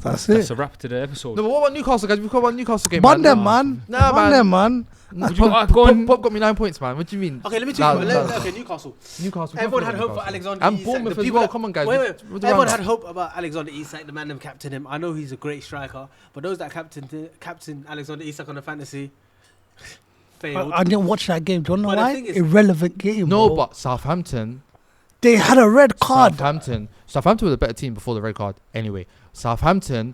B: That's
A: That's
B: it.
A: a wrap to the episode.
E: No, but what about Newcastle, guys? We've got about Newcastle game.
B: Bun
E: man.
B: them, man.
E: Nah,
B: Bun
E: man.
B: them, man.
A: Would you go on?
E: Pop got me 9 points, man. What do you mean?
D: Okay, let me
E: Nah,
D: talk
E: nah.
D: about Newcastle.
E: Newcastle.
D: Everyone had
E: confident
D: hope for
E: Newcastle.
D: Alexander
E: And
D: Isak.
E: Bournemouth
D: The
E: as
D: people
E: well.
D: that-
E: Come on, guys.
D: Wait,
E: With the
D: Everyone
E: roundup.
D: had hope about Alexander Isak, the man them captain him. I know he's a great striker, but those that captain Alexander Isak on the fantasy failed.
B: I didn't watch that game. Do you know
D: But the
B: why?
D: thing is-
B: Irrelevant game.
E: No,
B: bro.
E: but Southampton
B: they had a red card.
E: Southampton were the better team before the red card. Anyway, Southampton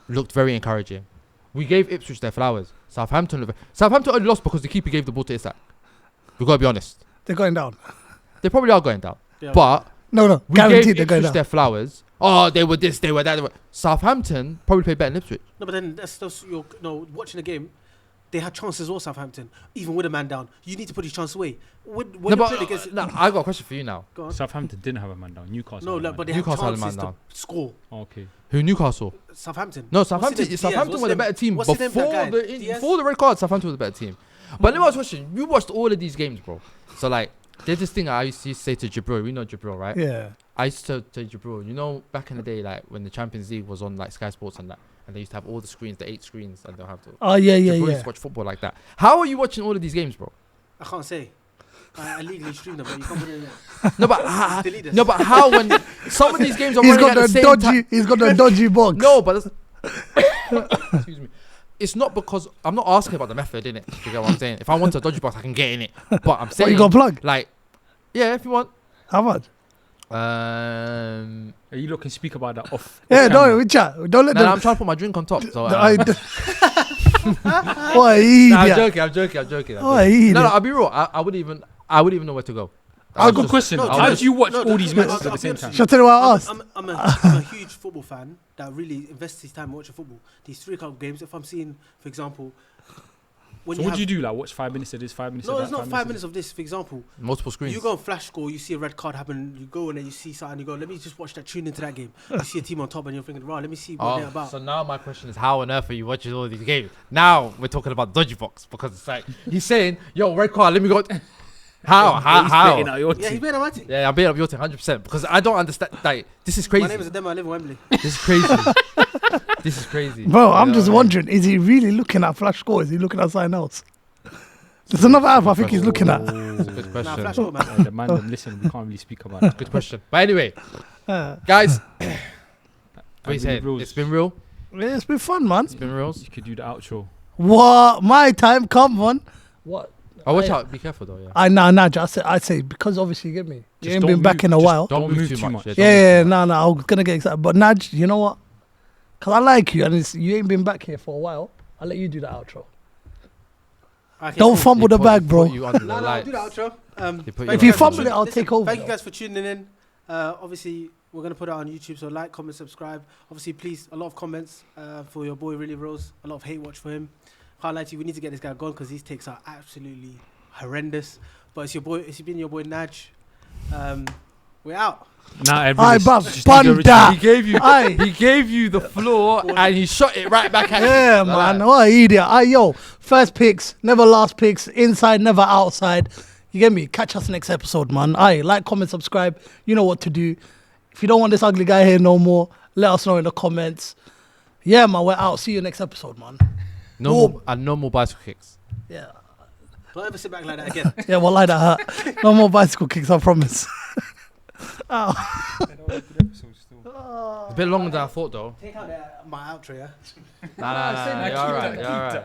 E: looked very encouraging. We gave Ipswich their flowers. Southampton only lost because the keeper gave the ball to Isak. We gotta be honest.
B: They're going down.
E: They probably are going down,
D: Yeah.
E: but
B: No,
E: we
B: guaranteed
E: gave
B: they're going
E: Ipswich
B: down.
E: their flowers. Oh, they were this, they were that. They were. Southampton probably played better than Ipswich.
D: No, but then that's watching the game. They had chances all Southampton, even with a man down. You need to put your chance away. When
E: No,
D: you
E: but
D: played against,
E: I got a question for you now.
D: go on.
A: Southampton didn't have a man down. Newcastle.
D: No,
A: had a
D: look,
A: man
D: but they
A: down.
D: had
E: Newcastle had a
D: chances
E: man
D: to
E: down.
D: score.
A: Okay.
E: Who? Newcastle.
D: Southampton.
E: No,
D: What's
E: Southampton.
D: his name?
E: Southampton
D: Diaz.
E: were the better team
D: What's his name, that guy? Diaz?
E: before the red card. Southampton was the better team. But let me ask you a question. You watched all of these games, bro. So like, there's this thing I used to say to Jabril. We know Jabril, right?
B: Yeah.
E: I used to say Jabril. You know, back in the day, like when the Champions League was on like Sky Sports and that, and they used to have all the screens, the 8 screens, and they'll have to.
B: Oh yeah,
E: Jabril used
B: yeah.
E: to watch football like that. How are you watching all of these games, bro?
D: I can't say. I legally streamed them, but you can't put it in there.
E: No, but
D: Delete this.
E: no, but how when some of these games are
B: He's
E: running
B: got
E: at
B: the
E: the same
B: dodgy.
E: time?
B: He's got the dodgy box.
E: No, but excuse me. It's not because I'm not asking about the method in it. You get what I'm saying? If I want a dodgy box, I can get in it. But I'm
B: What
E: saying,
B: you got plug?
E: like, yeah, if you want.
B: How much?
A: You lot can speak about that off.
B: Yeah,
A: off
B: no,
A: camera.
B: we chat. Don't let
E: No,
B: them.
E: I'm trying to put my drink on top. So,
B: What
E: I'm
B: idiot?
E: joking.
B: What idiot?
E: No, I'll be real. I wouldn't even know where to go.
A: Ah, good question.
D: No,
A: How
D: no,
A: do you watch
D: no,
A: all these
D: no,
A: matches
D: I'll
A: at the
D: be
A: same
D: honest
A: time?
D: with
B: Shall I tell you what I asked?
D: I'm a huge football fan that really invests his time watching football. These 3 cup games, if I'm seeing, for example, when
A: So
D: you
A: what do
D: have,
A: you do? Like watch 5 minutes of this, 5 minutes
D: no,
A: of that.
D: it's not 5
A: minutes
D: minutes of this. For example,
E: Multiple screens.
D: you go on Flash Score, you see a red card happen, you go and then you see something, you go, let me just watch that, tune into that game. You see a team on top and you're thinking, right, let me see what they're about.
E: So now my question is, how on earth are you watching all these games? Now we're talking about dodgy box because it's like he's saying, "Yo, red card, let me go." How? How?
A: Betting out your
D: Yeah, he's
A: team.
D: being a team.
E: Yeah, I'm being up your team 100% because I don't understand. Like, this is crazy.
D: My name is Ademo, I live in Wembley.
E: This is crazy. This is crazy.
B: Bro, I'm
E: You know
B: just
E: what I mean?
B: wondering, is he really looking at Flash Score? Is he looking at something else? There's another app I think he's looking at.
E: That's a good
D: Nah,
E: question.
D: Flash Score, man.
A: The man, them, listen, we can't really speak about it.
E: Good question. But anyway,
B: Uh,
E: guys, what
A: And
E: you
A: really
E: saying?
A: rules.
E: It's been real.
B: yeah, it's been fun, man.
E: It's been real.
A: You could do the outro.
B: What? My time? Come on. What?
E: Oh, watch
B: I-
E: out. Be careful though. Yeah.
B: I say because obviously you get me. You
A: Just
B: ain't
A: don't
B: been back
A: move-
B: in a
A: just
B: while.
E: Don't
A: Don't
E: move
A: move
E: too
A: too
E: much.
A: much.
E: don't
B: Yeah,
E: move too much.
B: no, I was gonna get excited, but Naj, you know what? Cause I like you, and you ain't been back here for a while. I'll let you do the outro.
D: Okay,
B: Don't
D: cool.
B: fumble the bag, bro.
E: You under the
D: No, I'll
E: lights.
D: do the outro.
E: They put
D: Thank
B: If you
D: guys for
B: fumble it,
D: tuning-
B: I'll
D: listen,
B: take over.
D: Thank you guys for tuning in. Obviously, we're going to put it on YouTube, so like, comment, subscribe. Obviously, please, a lot of comments for your boy, Really Rose. A lot of hate watch for him. Can't lie to you, we need to get this guy gone because these takes are absolutely horrendous. But it's your boy, it's been your boy, Naj. We're out.
A: Nah,
B: Aye,
A: everyone.
B: bruv, Bunda.
E: He gave you.
B: Aye.
E: He gave you the floor and he shot it right back at you.
B: Yeah,
E: Like
B: man. What an idiot. Aye, yo. First picks, never last picks. Inside, never outside. You get me? Catch us next episode, man. Aye, like, comment, subscribe. You know what to do. If you don't want this ugly guy here no more, let us know in the comments. Yeah, man. We're out. See you next episode, man.
E: No more, and no more bicycle kicks.
B: Yeah.
D: Don't ever sit back like that again.
B: Yeah, well, like that hurt. No more bicycle kicks, I promise.
E: It's a bit longer than I thought, though.
D: Take out my outro, yeah?
E: Nah, you're alright. You're alright.